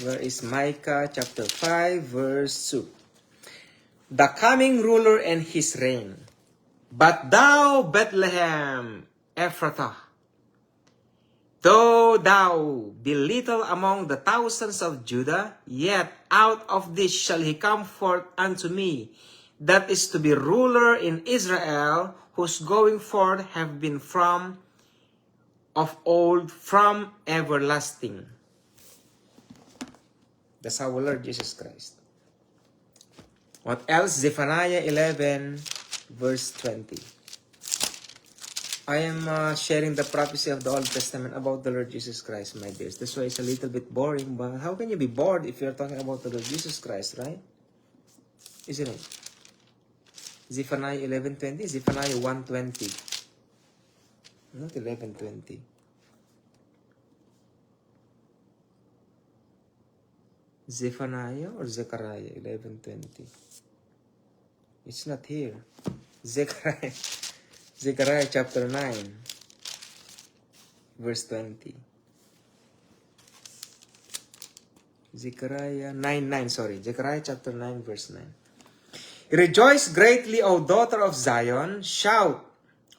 Where is Micah chapter 5 verse 2? The coming ruler and his reign. But thou, Bethlehem, Ephrathah, though thou be little among the thousands of Judah, yet out of this shall he come forth unto me, that is to be ruler in Israel, whose going forth have been from of old, from everlasting. That's our Lord Jesus Christ. What else? Zephaniah 11 verse 20. I am sharing the prophecy of the Old Testament about the Lord Jesus Christ, my dears. That's why it's a little bit boring, but how can you be bored if you're talking about the Lord Jesus Christ, right? Isn't it? Zephaniah 11:20, Zephaniah 1:20. Not 11:20. Zephaniah or Zechariah 11:20. It's not here. Zechariah chapter 9 verse 20. Zechariah chapter 9 verse 9. Rejoice greatly, O daughter of Zion. Shout,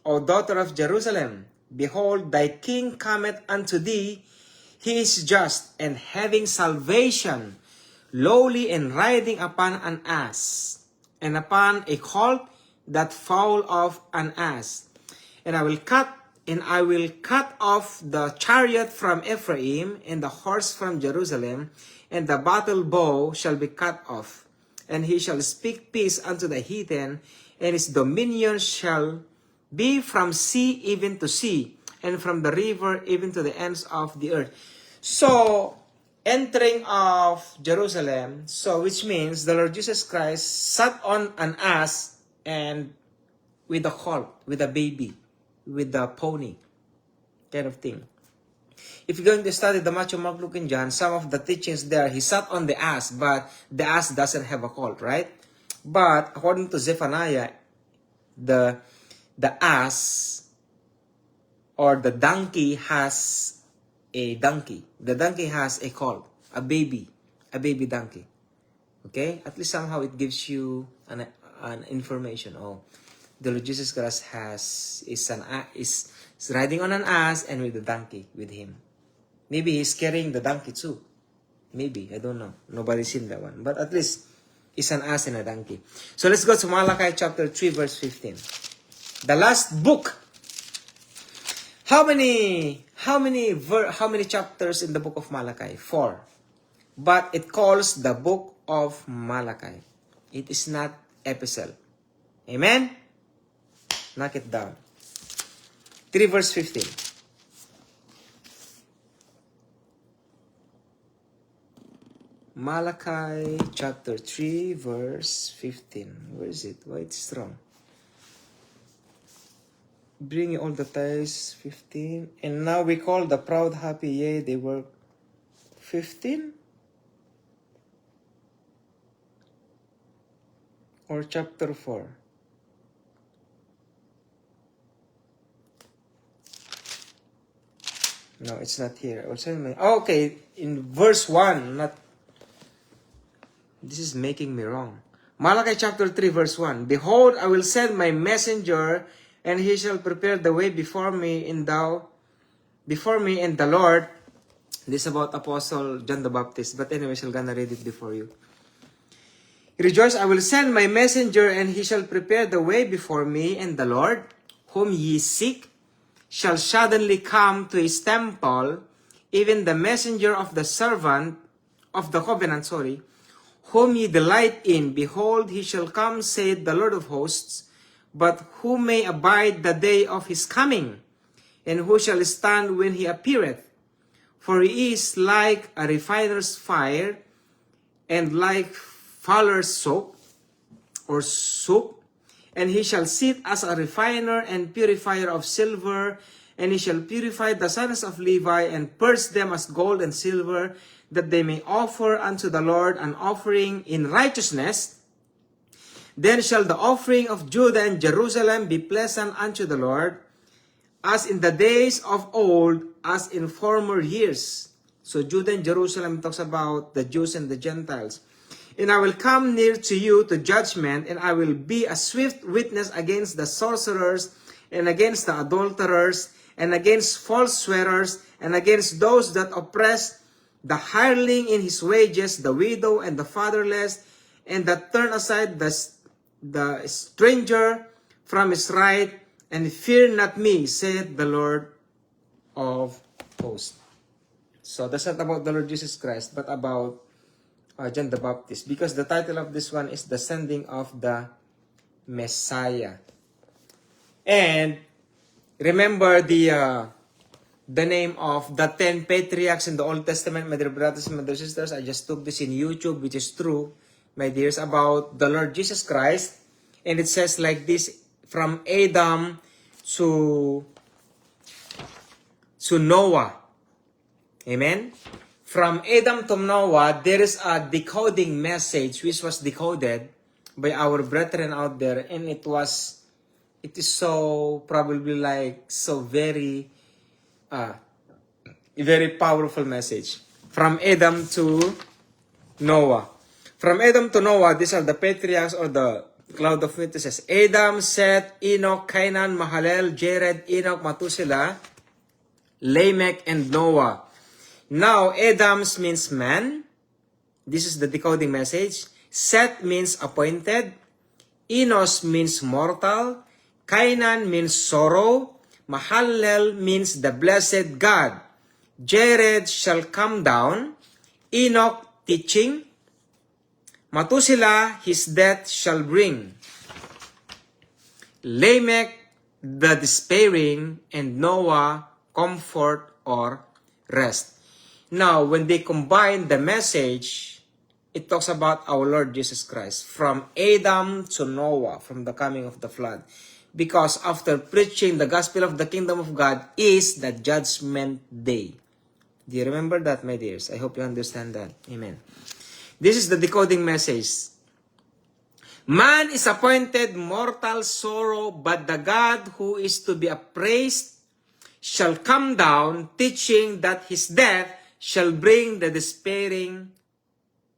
O daughter of Jerusalem, behold, thy king cometh unto thee. He is just, and having salvation, lowly, and riding upon an ass, and upon a colt, that foal of an ass. And I will cut off the chariot from Ephraim, and the horse from Jerusalem, and the battle bow shall be cut off. And he shall speak peace unto the heathen, and his dominion shall be from sea even to sea, and from the river even to the ends of the earth. So, entering of Jerusalem, so which means the Lord Jesus Christ sat on an ass and with a colt, with a baby, with a pony, kind of thing. If you're going to study the Matthew, Mark, Luke, and John, some of the teachings there, he sat on the ass, but the ass doesn't have a colt, right? But according to Zephaniah, the ass or the donkey has a donkey. The donkey has a colt, a baby donkey. Okay? At least somehow it gives you an information. Oh, the Lord Jesus Christ is riding on an ass and with a donkey with him. Maybe he's carrying the donkey too. Maybe, I don't know. Nobody's seen that one. But at least it's an ass and a donkey. So let's go to Malachi chapter 3 verse 15. The last book. How many chapters in the book of Malachi? 4. But it calls the book of Malachi. It is not epistle. Amen? Knock it down. 3 verse 15. Malachi chapter 3 verse 15. Where is it? Why it's wrong? Bring all the tithes, 15. And now we call the proud happy, yea, they work. 15? Or chapter 4? No, it's not here. Okay, in verse 1. Not. This is making me wrong. Malachi chapter 3 verse 1. Behold, I will send my messenger, and he shall prepare the way before me, and the Lord. This is about Apostle John the Baptist. But anyways, I'm gonna read it before you. Rejoice, I will send my messenger, and he shall prepare the way before me, and the Lord, whom ye seek, shall suddenly come to his temple, even the messenger of the servant of the covenant, whom ye delight in. Behold, he shall come, saith the Lord of hosts. But who may abide the day of his coming? And who shall stand when he appeareth? For he is like a refiner's fire, and like fuller's soap, and he shall sit as a refiner and purifier of silver, and he shall purify the sons of Levi, and purge them as gold and silver, that they may offer unto the Lord an offering in righteousness. Then shall the offering of Judah and Jerusalem be pleasant unto the Lord, as in the days of old, as in former years. So Judah and Jerusalem talks about the Jews and the Gentiles. And I will come near to you to judgment, and I will be a swift witness against the sorcerers, and against the adulterers, and against false swearers, and against those that oppress the hireling in his wages, the widow and the fatherless, and that turn aside the stranger from his right, and fear not me, saith the Lord of hosts. So that's not about the Lord Jesus Christ, but about John the Baptist, because the title of this one is the sending of the Messiah. And remember the name of the 10 patriarchs in the Old Testament, my dear brothers and my dear sisters. I just took this in YouTube, which is true, my dears, about the Lord Jesus Christ. And it says like this, from Adam to Noah. Amen? From Adam to Noah, there is a decoding message which was decoded by our brethren out there. And it is so probably like so very powerful message. From Adam to Noah. From Adam to Noah, these are the patriarchs or the cloud of witnesses. Adam, Seth, Enoch, Cainan, Mahalalel, Jared, Enoch, Methuselah, Lamech, and Noah. Now, Adam's means man. This is the decoding message. Seth means appointed. Enos means mortal. Cainan means sorrow. Mahalalel means the blessed God. Jared shall come down. Enoch, teaching. Methuselah, his death shall bring. Lamech, the despairing. And Noah, comfort or rest. Now, when they combine the message, it talks about our Lord Jesus Christ. From Adam to Noah, from the coming of the flood. Because after preaching the gospel of the kingdom of God is the judgment day. Do you remember that, my dears? I hope you understand that. Amen. This is the decoding message. Man is appointed mortal sorrow, but the God who is to be appraised shall come down, teaching that his death shall bring the despairing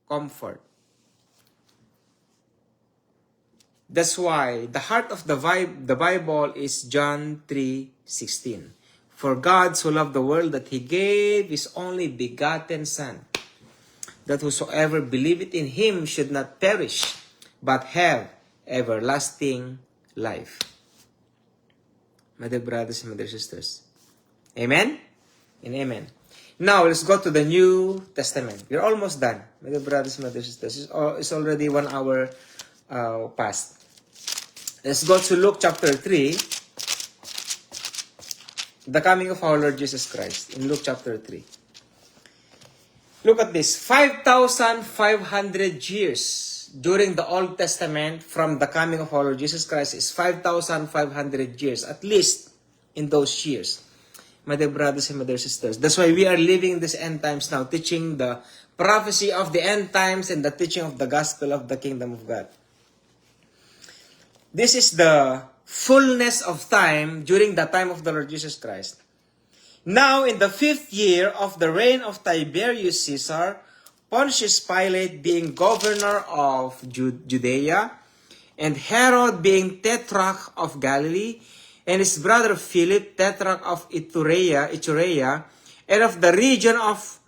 comfort. That's why the heart of the Bible is John 3:16. For God so loved the world that he gave his only begotten Son, that whosoever believeth in him should not perish, but have everlasting life. My dear brothers and my dear sisters. Amen? And amen. Now, let's go to the New Testament. We're almost done. My dear brothers and my dear sisters. It's already 1 hour past. Let's go to Luke chapter 3. The coming of our Lord Jesus Christ. In Luke chapter 3. Look at this. 5,500 years during the Old Testament from the coming of our Lord Jesus Christ is 5,500 years. At least in those years. My dear brothers and my dear sisters. That's why we are living this end times now, teaching the prophecy of the end times and the teaching of the gospel of the kingdom of God. This is the fullness of time during the time of the Lord Jesus Christ. Now, in the 5th year of the reign of Tiberius Caesar, Pontius Pilate being governor of Judea, and Herod being tetrarch of Galilee, and his brother Philip, tetrarch of Iturea, and of the region of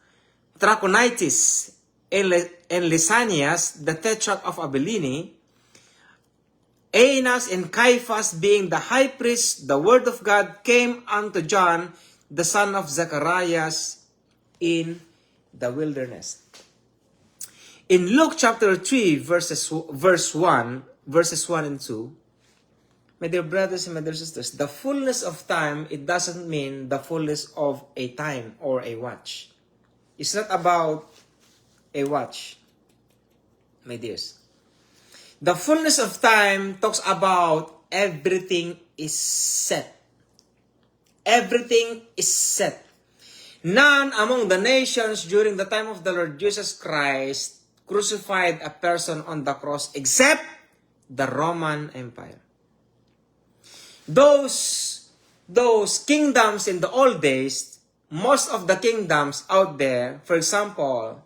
Trachonitis, and Lysanias, the tetrarch of Abilene, Annas and Caiaphas being the high priest, the word of God came unto John, the son of Zacharias, in the wilderness. In Luke chapter 3, verse 1 and 2, my dear brothers and my dear sisters, the fullness of time, it doesn't mean the fullness of a time or a watch. It's not about a watch, my dears. The fullness of time talks about everything is set. Everything is set. None among the nations during the time of the Lord Jesus Christ crucified a person on the cross except the Roman Empire. Those kingdoms in the old days, most of the kingdoms out there, for example,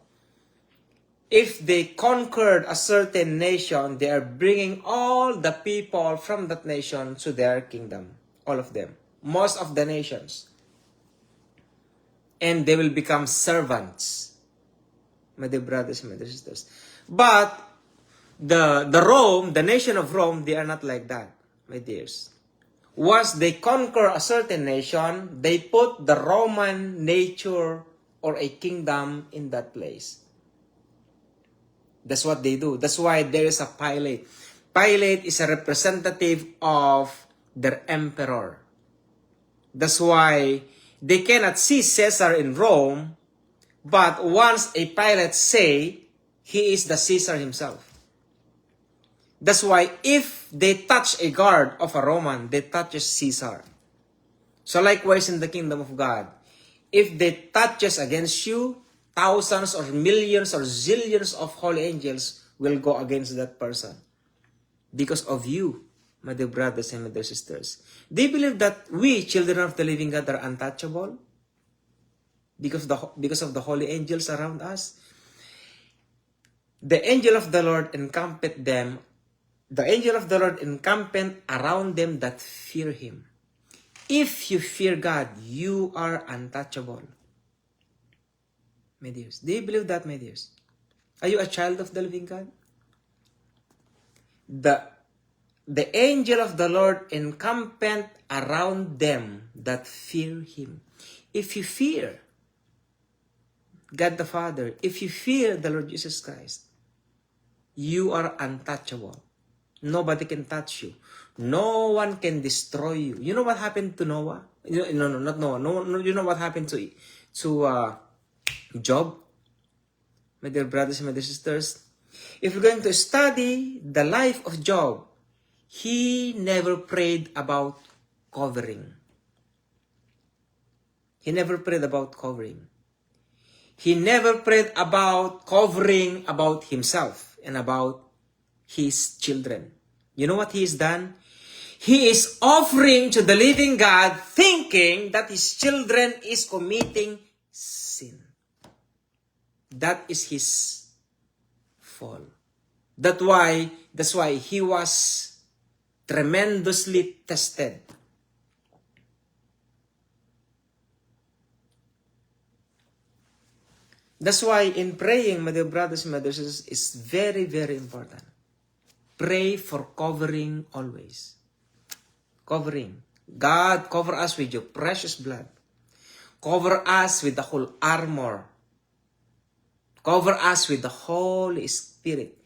if they conquered a certain nation, they are bringing all the people from that nation to their kingdom. All of them. Most of the nations. And they will become servants. My dear brothers and my dear sisters. But the nation of Rome, they are not like that, my dears. Once they conquer a certain nation, they put the Roman nature or a kingdom in that place. That's what they do. That's why there is a Pilate. Pilate is a representative of their emperor. That's why they cannot see Caesar in Rome, but once a Pilate say, he is the Caesar himself. That's why if they touch a guard of a Roman, they touches Caesar. So likewise in the kingdom of God, if they touches against you, thousands or millions or zillions of holy angels will go against that person. Because of you, my dear brothers and my dear sisters. Do you believe that we, children of the living God, are untouchable? Because of the holy angels around us? The angel of the Lord encampeth them the angel of the Lord encampeth around them that fear him. If you fear God, you are untouchable. My dears, do you believe that, my dears? Are you a child of the living God? The angel of the Lord encampeth around them that fear him. If you fear God the Father, if you fear the Lord Jesus Christ, you are untouchable. Nobody can touch you. No one can destroy you. You know what happened to Noah? No, not Noah. No, you know what happened to Job? My dear brothers and my dear sisters, if you're going to study the life of Job, he never prayed about covering. He never prayed about covering. He never prayed about covering about himself and about his children. You know what he has done? He is offering to the living God, thinking that his children is committing sin. That is his fall. That's why he was tremendously tested. That's why in praying, my dear brothers and my dear sisters, is very, very important. Pray for covering always. Covering. God, cover us with your precious blood. Cover us with the whole armor. Cover us with the Holy Spirit.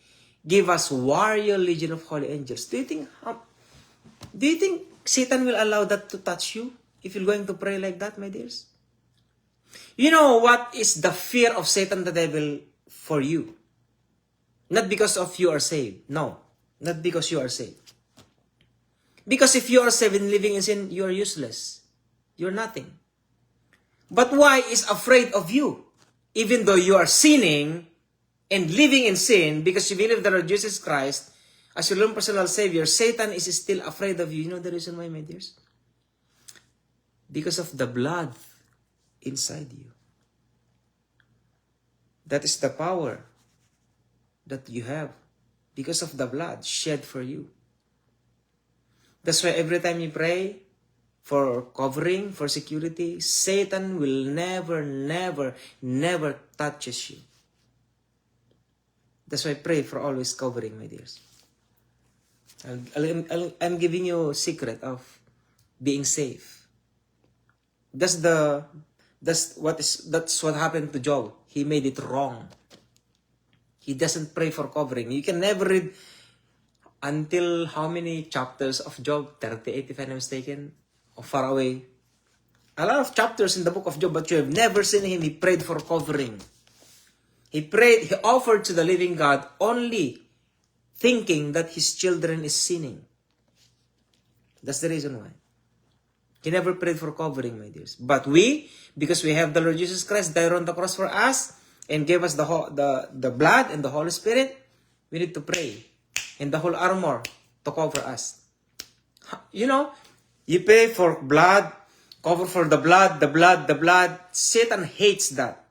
Give us warrior legion of holy angels. Do you think Satan will allow that to touch you if you're going to pray like that, my dears? You know what is the fear of Satan, the devil, for you? Not because of you are saved. No. Not because you are saved. Because if you are saved and living in sin, you are useless. You're nothing. But why is afraid of you? Even though you are sinning and living in sin, because you believe the Lord Jesus Christ as your own personal Savior, Satan is still afraid of you. You know the reason why, my dears? Because of the blood inside you. That is the power that you have because of the blood shed for you. That's why every time you pray for covering, for security, Satan will never touches you. That's why pray for always covering, my dears. I'm giving you a secret of being safe. That's what happened to Job. He made it wrong. He doesn't pray for covering. You can never read until how many chapters of Job? 38, if I'm not mistaken, or far away. A lot of chapters in the book of Job, but you have never seen him. He prayed for covering. He offered to the living God only thinking that his children is sinning. That's the reason why. He never prayed for covering, my dears. But we, because we have the Lord Jesus Christ died on the cross for us and gave us the blood and the Holy Spirit, we need to pray in the whole armor to cover us. You know, you pray for blood, cover for the blood. Satan hates that.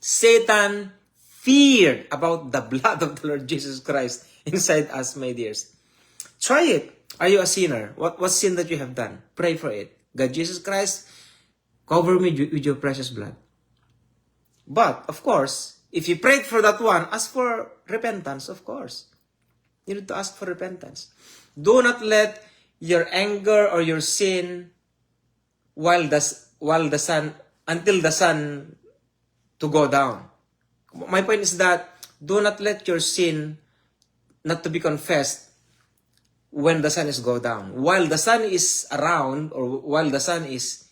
Satan feared about the blood of the Lord Jesus Christ inside us, my dears. Try it. Are you a sinner? What sin that you have done? Pray for it. God, Jesus Christ, cover me with your precious blood. But, of course, if you prayed for that one, ask for repentance, of course. You need to ask for repentance. Do not let your anger or your sin until the sun to go down. My point is that do not let your sin not to be confessed when the sun is go down. While the sun is around, or while the sun is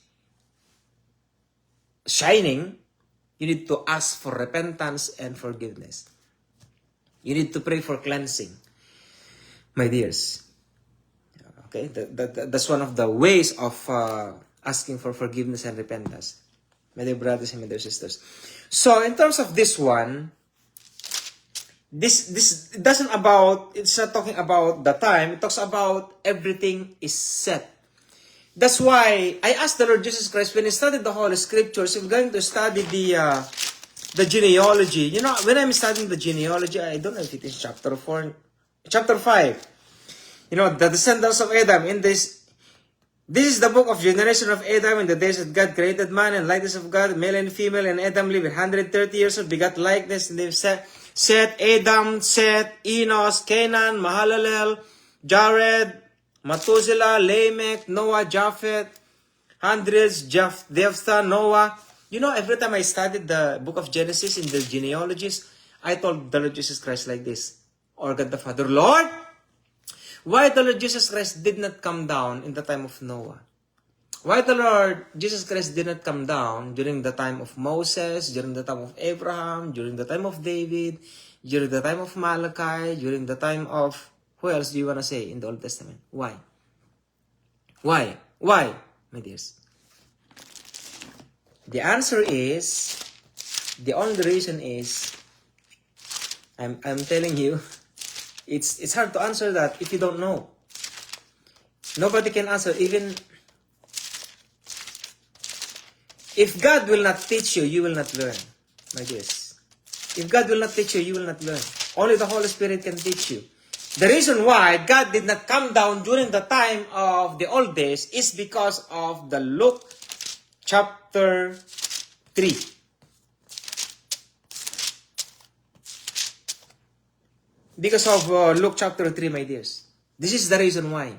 shining, you need to ask for repentance and forgiveness. You need to pray for cleansing, my dears. Okay, that's one of the ways of asking for forgiveness and repentance, my dear brothers and my dear sisters. So, in terms of this one, it's not talking about the time. It talks about everything is set. That's why I asked the Lord Jesus Christ, when I studied the Holy Scriptures, if I'm going to study the genealogy. You know, when I'm studying the genealogy, I don't know if it is chapter 5. You know, the descendants of Adam in this is the book of generation of Adam in the days that God created man and likeness of God, male and female, and Adam lived 130 years old, begot likeness, and they Seth, Adam, Seth, Enos, Canaan, Mahalalel, Jared, Methuselah, Lamech, Noah, Japheth, hundreds, Jephthah, Noah. You know, every time I studied the book of Genesis in the genealogies, I told the Lord Jesus Christ like this, or God the Father, Lord, why the Lord Jesus Christ did not come down in the time of Noah? Why the Lord Jesus Christ did not come down during the time of Moses, during the time of Abraham, during the time of David, during the time of Malachi, during the time of, who else do you want to say in the Old Testament? Why? Why? Why, my dears? The answer is, the only reason is, I'm telling you, it's hard to answer that if you don't know. Nobody can answer, even if God will not teach you, you will not learn, my dears. If God will not teach you, you will not learn. Only the Holy Spirit can teach you. The reason why God did not come down during the time of the old days is because of the Luke chapter 3. Because of Luke chapter 3, my dears. This is the reason why.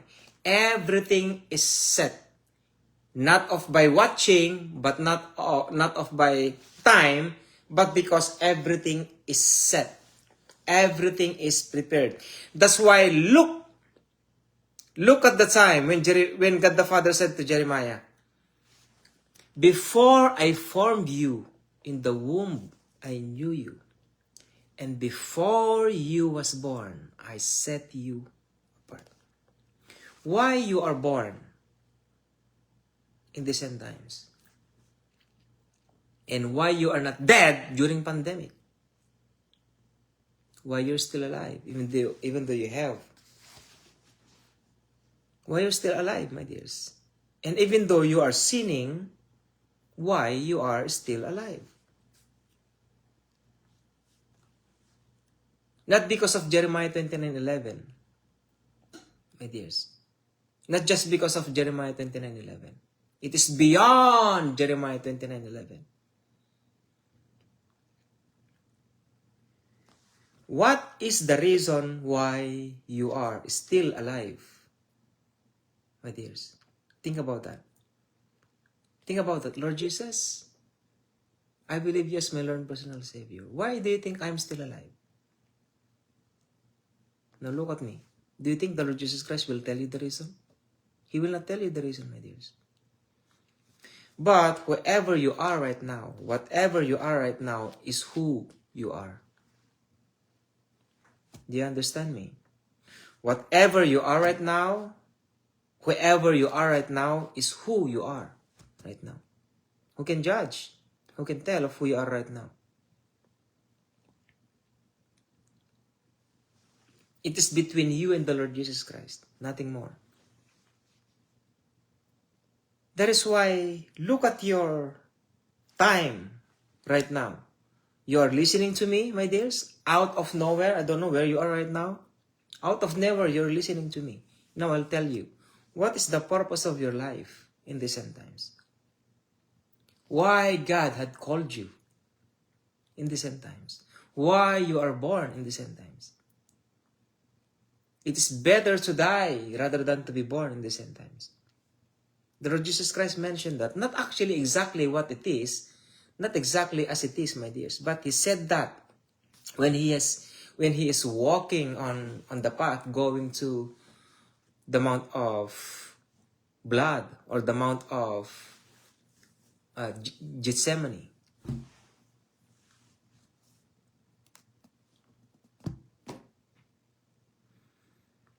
Everything is set. Not of by watching, but not of by time, but because everything is set. Everything is prepared. That's why look at the time when God the Father said to Jeremiah, before I formed you in the womb, I knew you. And before you was born, I set you apart. Why you are born in these end times? And why you are not dead during pandemic? Why you're still alive, even though you have? Why you're still alive, my dears? And even though you are sinning, why you are still alive? Not because of Jeremiah 29:11, my dears. Not just because of Jeremiah 29:11. It is beyond Jeremiah 29:11. What is the reason why you are still alive, my dears? Think about that. Think about that. Lord Jesus, I believe you as my Lord and personal Savior. Why do you think I'm still alive? Now look at me. Do you think the Lord Jesus Christ will tell you the reason? He will not tell you the reason, my dears. But wherever you are right now, whatever you are right now is who you are. Do you understand me? Whatever you are right now, wherever you are right now is who you are right now. Who can judge? Who can tell of who you are right now? It is between you and the Lord Jesus Christ, nothing more. That is why, look at your time right now. You are listening to me, my dears, out of nowhere. I don't know where you are right now. Out of nowhere, you're listening to me. Now I'll tell you, what is the purpose of your life in these end times? Why God had called you in these end times? Why you are born in these end times? It is better to die rather than to be born in these end times. The Lord Jesus Christ mentioned that, not actually exactly what it is, not exactly as it is, my dears, but He said that when He is walking on the path going to the Mount of Blood or the Mount of Gethsemane.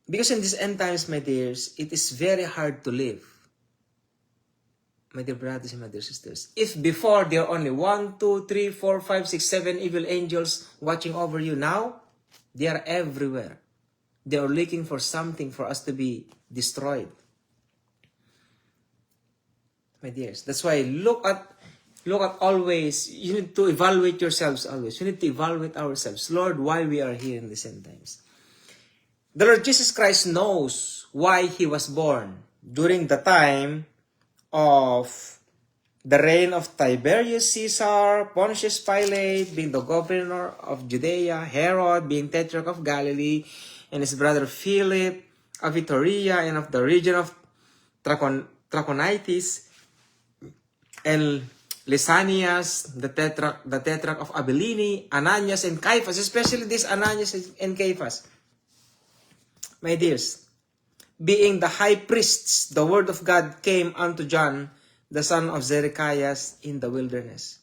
Because in these end times, my dears, it is very hard to live. My dear brothers and my dear sisters, if before there are only 1, 2, 3, 4, 5, 6, 7 evil angels watching over you, now they are everywhere. They are looking for something for us to be destroyed. My dears, that's why look at always. You need to evaluate yourselves always. You need to evaluate ourselves. Lord, why we are here in these end times? the Lord Jesus Christ knows why He was born during the time of the reign of Tiberius Caesar, Pontius Pilate being the governor of Judea, Herod being tetrarch of Galilee, and his brother Philip of Iturea and of the region of Trachonitis, and Lysanias, the tetrarch of Abilene, Ananias and Caiaphas, especially this Ananias and Caiaphas. My dears, being the high priests, the word of God came unto John, the son of Zechariah, in the wilderness.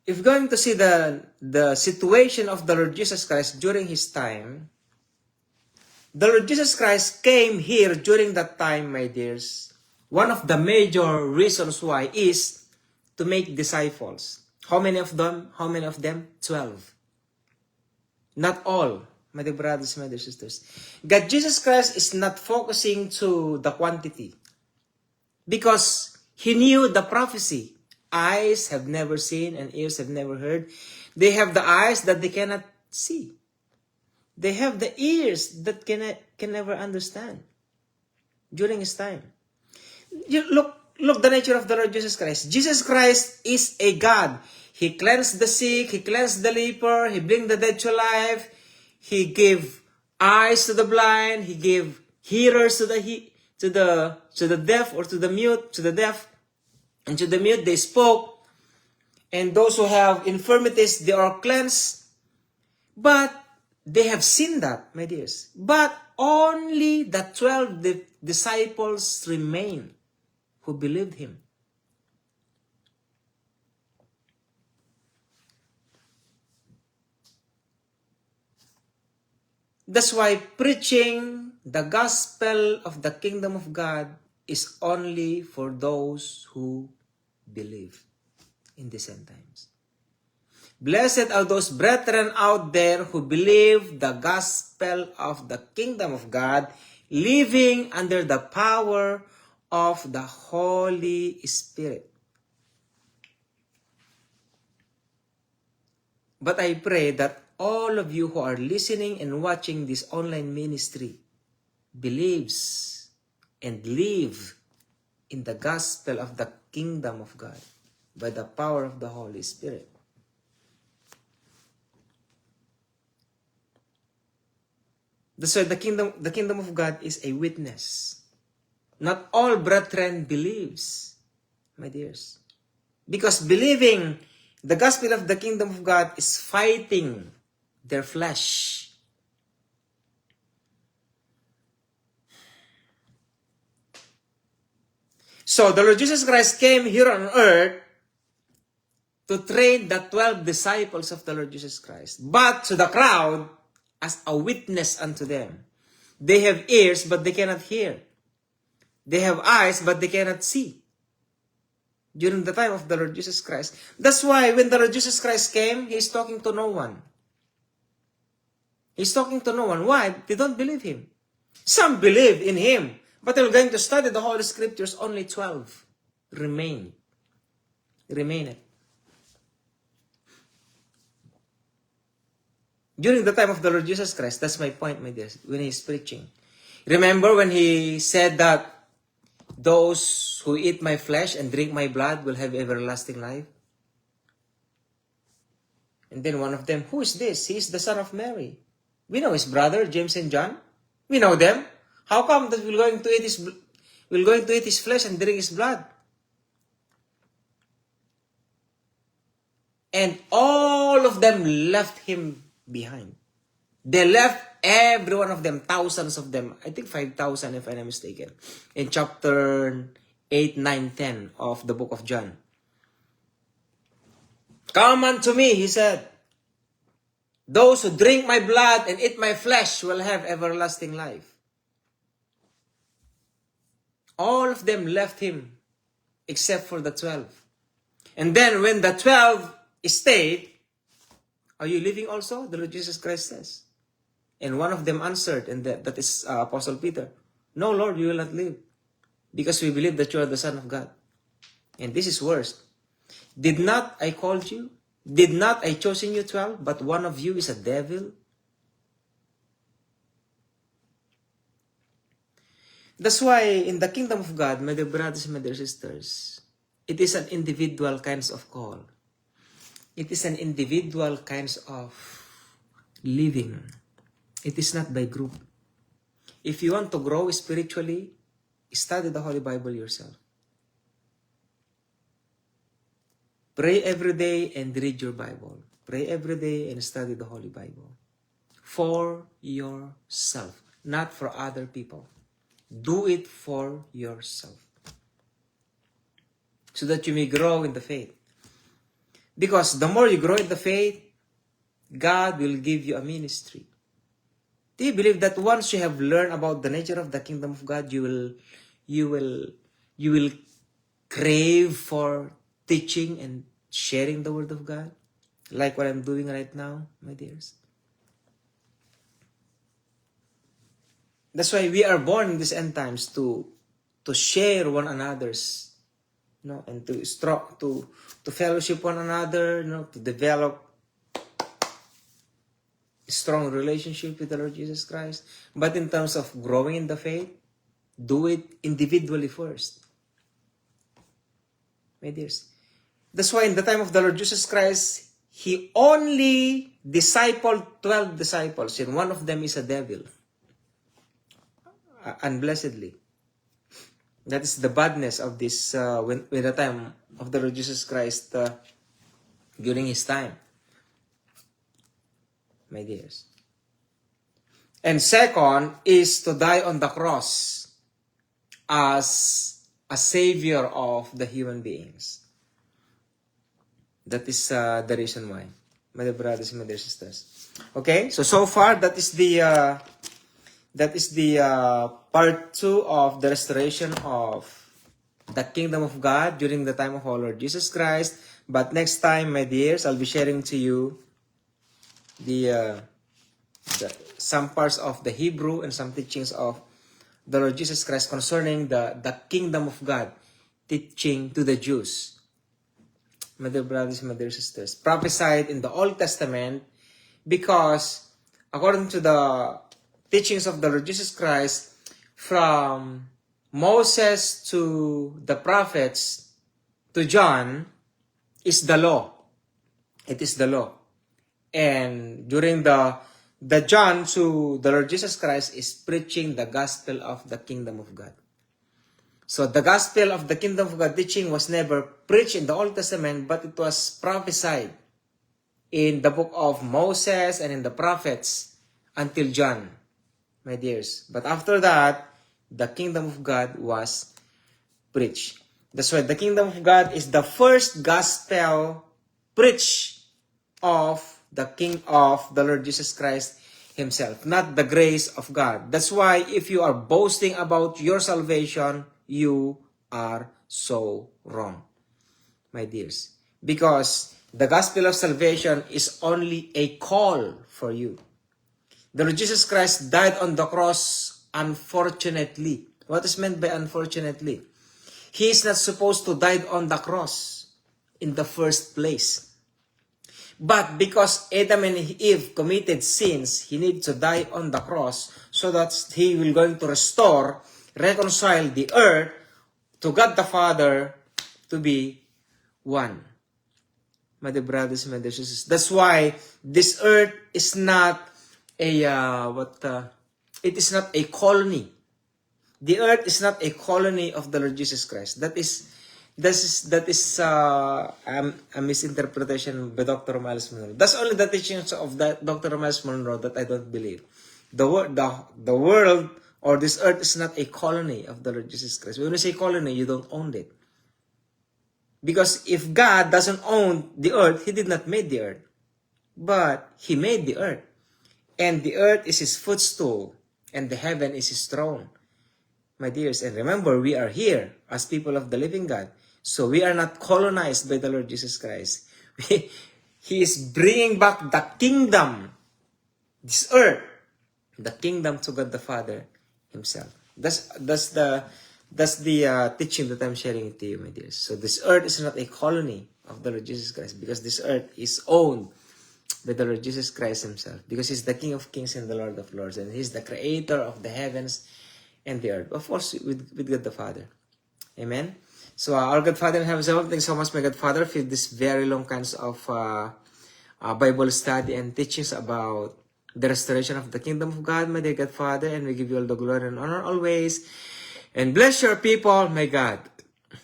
If going to see the situation of the Lord Jesus Christ during His time, the Lord Jesus Christ came here during that time, my dears. One of the major reasons why is to make disciples. How many of them? 12. Not all, my dear brothers, my dear sisters. God, Jesus Christ is not focusing to the quantity because He knew the prophecy. Eyes have never seen and ears have never heard. They have the eyes that they cannot see. They have the ears that can never understand during His time. Look the nature of the Lord Jesus Christ. Jesus Christ is a God. He cleansed the sick, He cleansed the leper, He bring the dead to life, He gave eyes to the blind, He gave hearers to the deaf, or to the mute, to the deaf, and to the mute they spoke, and those who have infirmities, they are cleansed. But they have seen that, my dears. But only the 12 disciples remain who believed Him. That's why preaching the gospel of the kingdom of God is only for those who believe in these end times. Blessed are those brethren out there who believe the gospel of the kingdom of God, living under the power of the Holy Spirit. But I pray that all of you who are listening and watching this online ministry believes and live in the gospel of the kingdom of God by the power of the Holy Spirit. That's why the kingdom of God is a witness. Not all brethren believes, my dears. Because believing the gospel of the kingdom of God is fighting their flesh. So the Lord Jesus Christ came here on earth to train the 12 disciples of the Lord Jesus Christ. But to the crowd, as a witness unto them. They have ears, but they cannot hear. They have eyes, but they cannot see. During the time of the Lord Jesus Christ. That's why when the Lord Jesus Christ came, He is talking to no one. He's talking to no one. Why? They don't believe Him. Some believe in Him, but they're going to study the Holy Scriptures. Only 12 remain. During the time of the Lord Jesus Christ, that's my point, my dear, when He's preaching. Remember when He said that those who eat my flesh and drink my blood will have everlasting life? And then one of them, who is this? He is the son of Mary. We know His brother, James and John. We know them. How come that we're going to eat His flesh and drink His blood? And all of them left Him behind. They left every one of them, thousands of them. I think 5,000 if I'm not mistaken. In chapter 8, 9, 10 of the book of John. Come unto me, He said. Those who drink my blood and eat my flesh will have everlasting life. All of them left Him except for the 12. And then when the 12 stayed, are you living also? The Lord Jesus Christ says. And one of them answered, and that is Apostle Peter. No, Lord, we will not live. Because we believe that you are the Son of God. And this is worse. Did not I call you? Did not I chosen you 12? But one of you is a devil? That's why in the kingdom of God, my dear brothers and my dear sisters, it is an individual kinds of call. It is an individual kinds of living. It is not by group. If you want to grow spiritually, study the Holy Bible yourself. Pray every day and read your Bible. Pray every day and study the Holy Bible. For yourself, not for other people. Do it for yourself. So that you may grow in the faith. Because the more you grow in the faith, God will give you a ministry. Do you believe that once you have learned about the nature of the kingdom of God, you will crave for teaching and sharing the word of God? Like what I'm doing right now, my dears. That's why we are born in these end times to share one another's, and to fellowship one another, to develop a strong relationship with the Lord Jesus Christ. But in terms of growing in the faith, do it individually first. My dears. That's why in the time of the Lord Jesus Christ, He only discipled 12 disciples, and one of them is a devil. Unblessedly. That is the badness of this when the time of the Lord Jesus Christ during His time. My dears. And second is to die on the cross as a savior of the human beings. That is the reason why, my dear brothers and my dear sisters. Okay, so far that is the part 2 of the restoration of the kingdom of God during the time of our Lord Jesus Christ. But next time, my dears, I'll be sharing to you some parts of the Hebrew and some teachings of the Lord Jesus Christ concerning the kingdom of God, teaching to the Jews. My dear brothers and my dear sisters, prophesied in the Old Testament, because according to the teachings of the Lord Jesus Christ, from Moses to the prophets to John is the law. It is the law. And during the John to the Lord Jesus Christ is preaching the gospel of the kingdom of God. So the gospel of the kingdom of God teaching was never preached in the Old Testament, but it was prophesied in the book of Moses and in the prophets until John, my dears. But after that, the kingdom of God was preached. That's why the kingdom of God is the first gospel preached of the King of the Lord Jesus Christ Himself, not the grace of God. That's why if you are boasting about your salvation, you are so wrong, my dears. Because the gospel of salvation is only a call for you. The Lord Jesus Christ died on the cross unfortunately. What is meant by unfortunately? He is not supposed to die on the cross in the first place. But because Adam and Eve committed sins, He needs to die on the cross so that He will going to restore, reconcile the earth to God the Father to be one. My dear brothers and my dear sisters, that's why this earth is not it is not a colony. The earth is not a colony of the Lord Jesus Christ. That is a misinterpretation by Dr. Miles Monroe. That's only the teachings of Dr. Miles Monroe that I don't believe. The world or this earth is not a colony of the Lord Jesus Christ. When you say colony, you don't own it. Because if God doesn't own the earth, He did not make the earth. But He made the earth. And the earth is His footstool. And the heaven is His throne. My dears, and remember, we are here as people of the living God. So we are not colonized by the Lord Jesus Christ. He is bringing back the kingdom, this earth, the kingdom to God the Father Himself. That's That's the teaching that I'm sharing it to you, my dears. So this earth is not a colony of the Lord Jesus Christ, because this earth is owned by the Lord Jesus Christ himself, because he's the King of Kings and the Lord of Lords, and he's the creator of the heavens and the earth. Of course, with God the Father. Amen. So our God Father in heaven, thanks so much, my God Father, for this very long kinds of Bible study and teachings about the restoration of the kingdom of God, my dear God Father, and we give you all the glory and honor always. And bless your people, my God.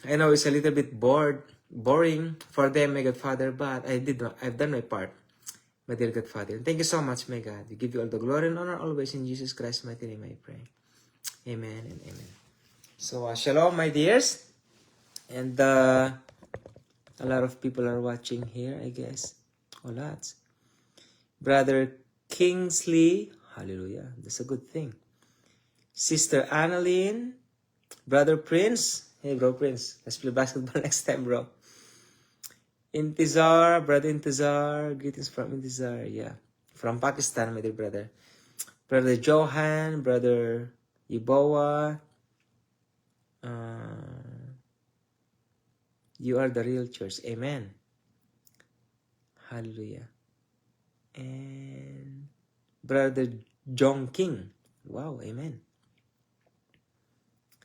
I know it's a little bit boring for them, my God Father, but I've done my part, my dear God Father. And thank you so much, my God. We give you all the glory and honor always in Jesus Christ's mighty name, I pray. Amen and amen. So, shalom, my dears. And a lot of people are watching here, I guess. Oh, lots. Brother Kingsley, hallelujah, that's a good thing. Sister Annalyn, Brother Prince, hey bro Prince, let's play basketball next time, bro. Intizar, Brother Intizar, greetings from Intizar, yeah. From Pakistan, my dear brother. Brother Johan, Brother Iboa, you are the real church, amen. Hallelujah. And Brother Jong King, wow, amen.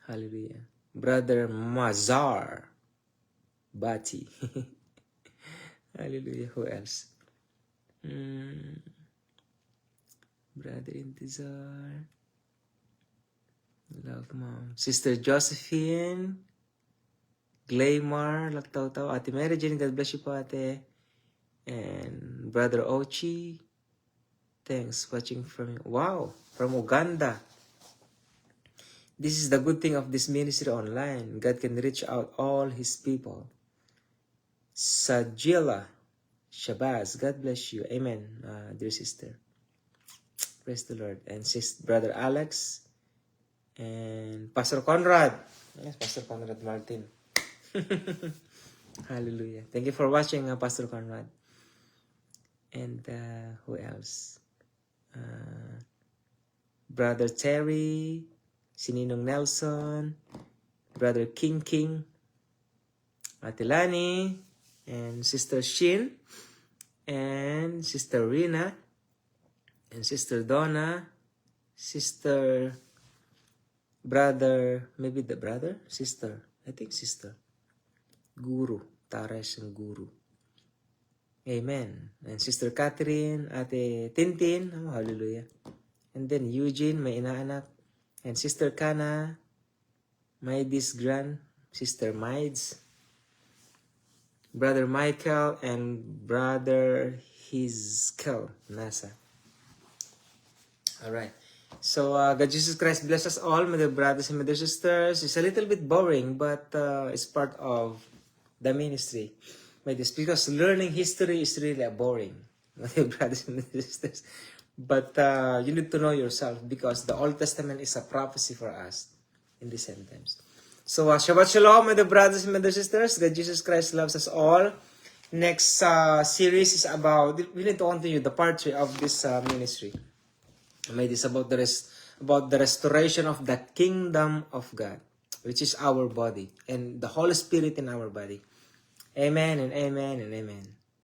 Hallelujah. Brother Mazar Bati. Hallelujah. Who else? Brother Intizar. Love Mom. Sister Josephine. Glaymar. Laktaw-taw. Ate Mary Jane. God bless you po, ate. And Brother Ochi. Thanks. Watching from... Wow. From Uganda. This is the good thing of this ministry online. God can reach out all His people. Sajila Shabazz, God bless you. Amen, dear sister. Praise the Lord. And Brother Alex and Pastor Conrad. Yes, Pastor Conrad Martin. Hallelujah. Thank you for watching, Pastor Conrad. And who else? Brother Terry, Sininong Nelson, Brother King, Atilani, and Sister Shin, and Sister Rina, and Sister Donna, Sister, Brother, maybe the brother, Sister, I think Sister, Guru, Taresh and Guru. Amen. And Sister Catherine, Ate Tintin, oh, hallelujah. And then Eugene, may inaanak. And Sister Kana, Maidi's grand, Sister Maids, Brother Michael, and Brother Hizkel Nasa. Alright. So, God Jesus Christ bless us all, my dear brothers and my dear sisters. It's a little bit boring, but it's part of the ministry. Because learning history is really boring, my dear brothers and my dear sisters. But you need to know yourself, because the Old Testament is a prophecy for us in the end times. So, Shabbat Shalom, my dear brothers and my dear sisters. God Jesus Christ loves us all. Next series is about, we need to continue the part 3 of this ministry. It is about the restoration of the kingdom of God, which is our body, and the Holy Spirit in our body. Amen and amen and amen.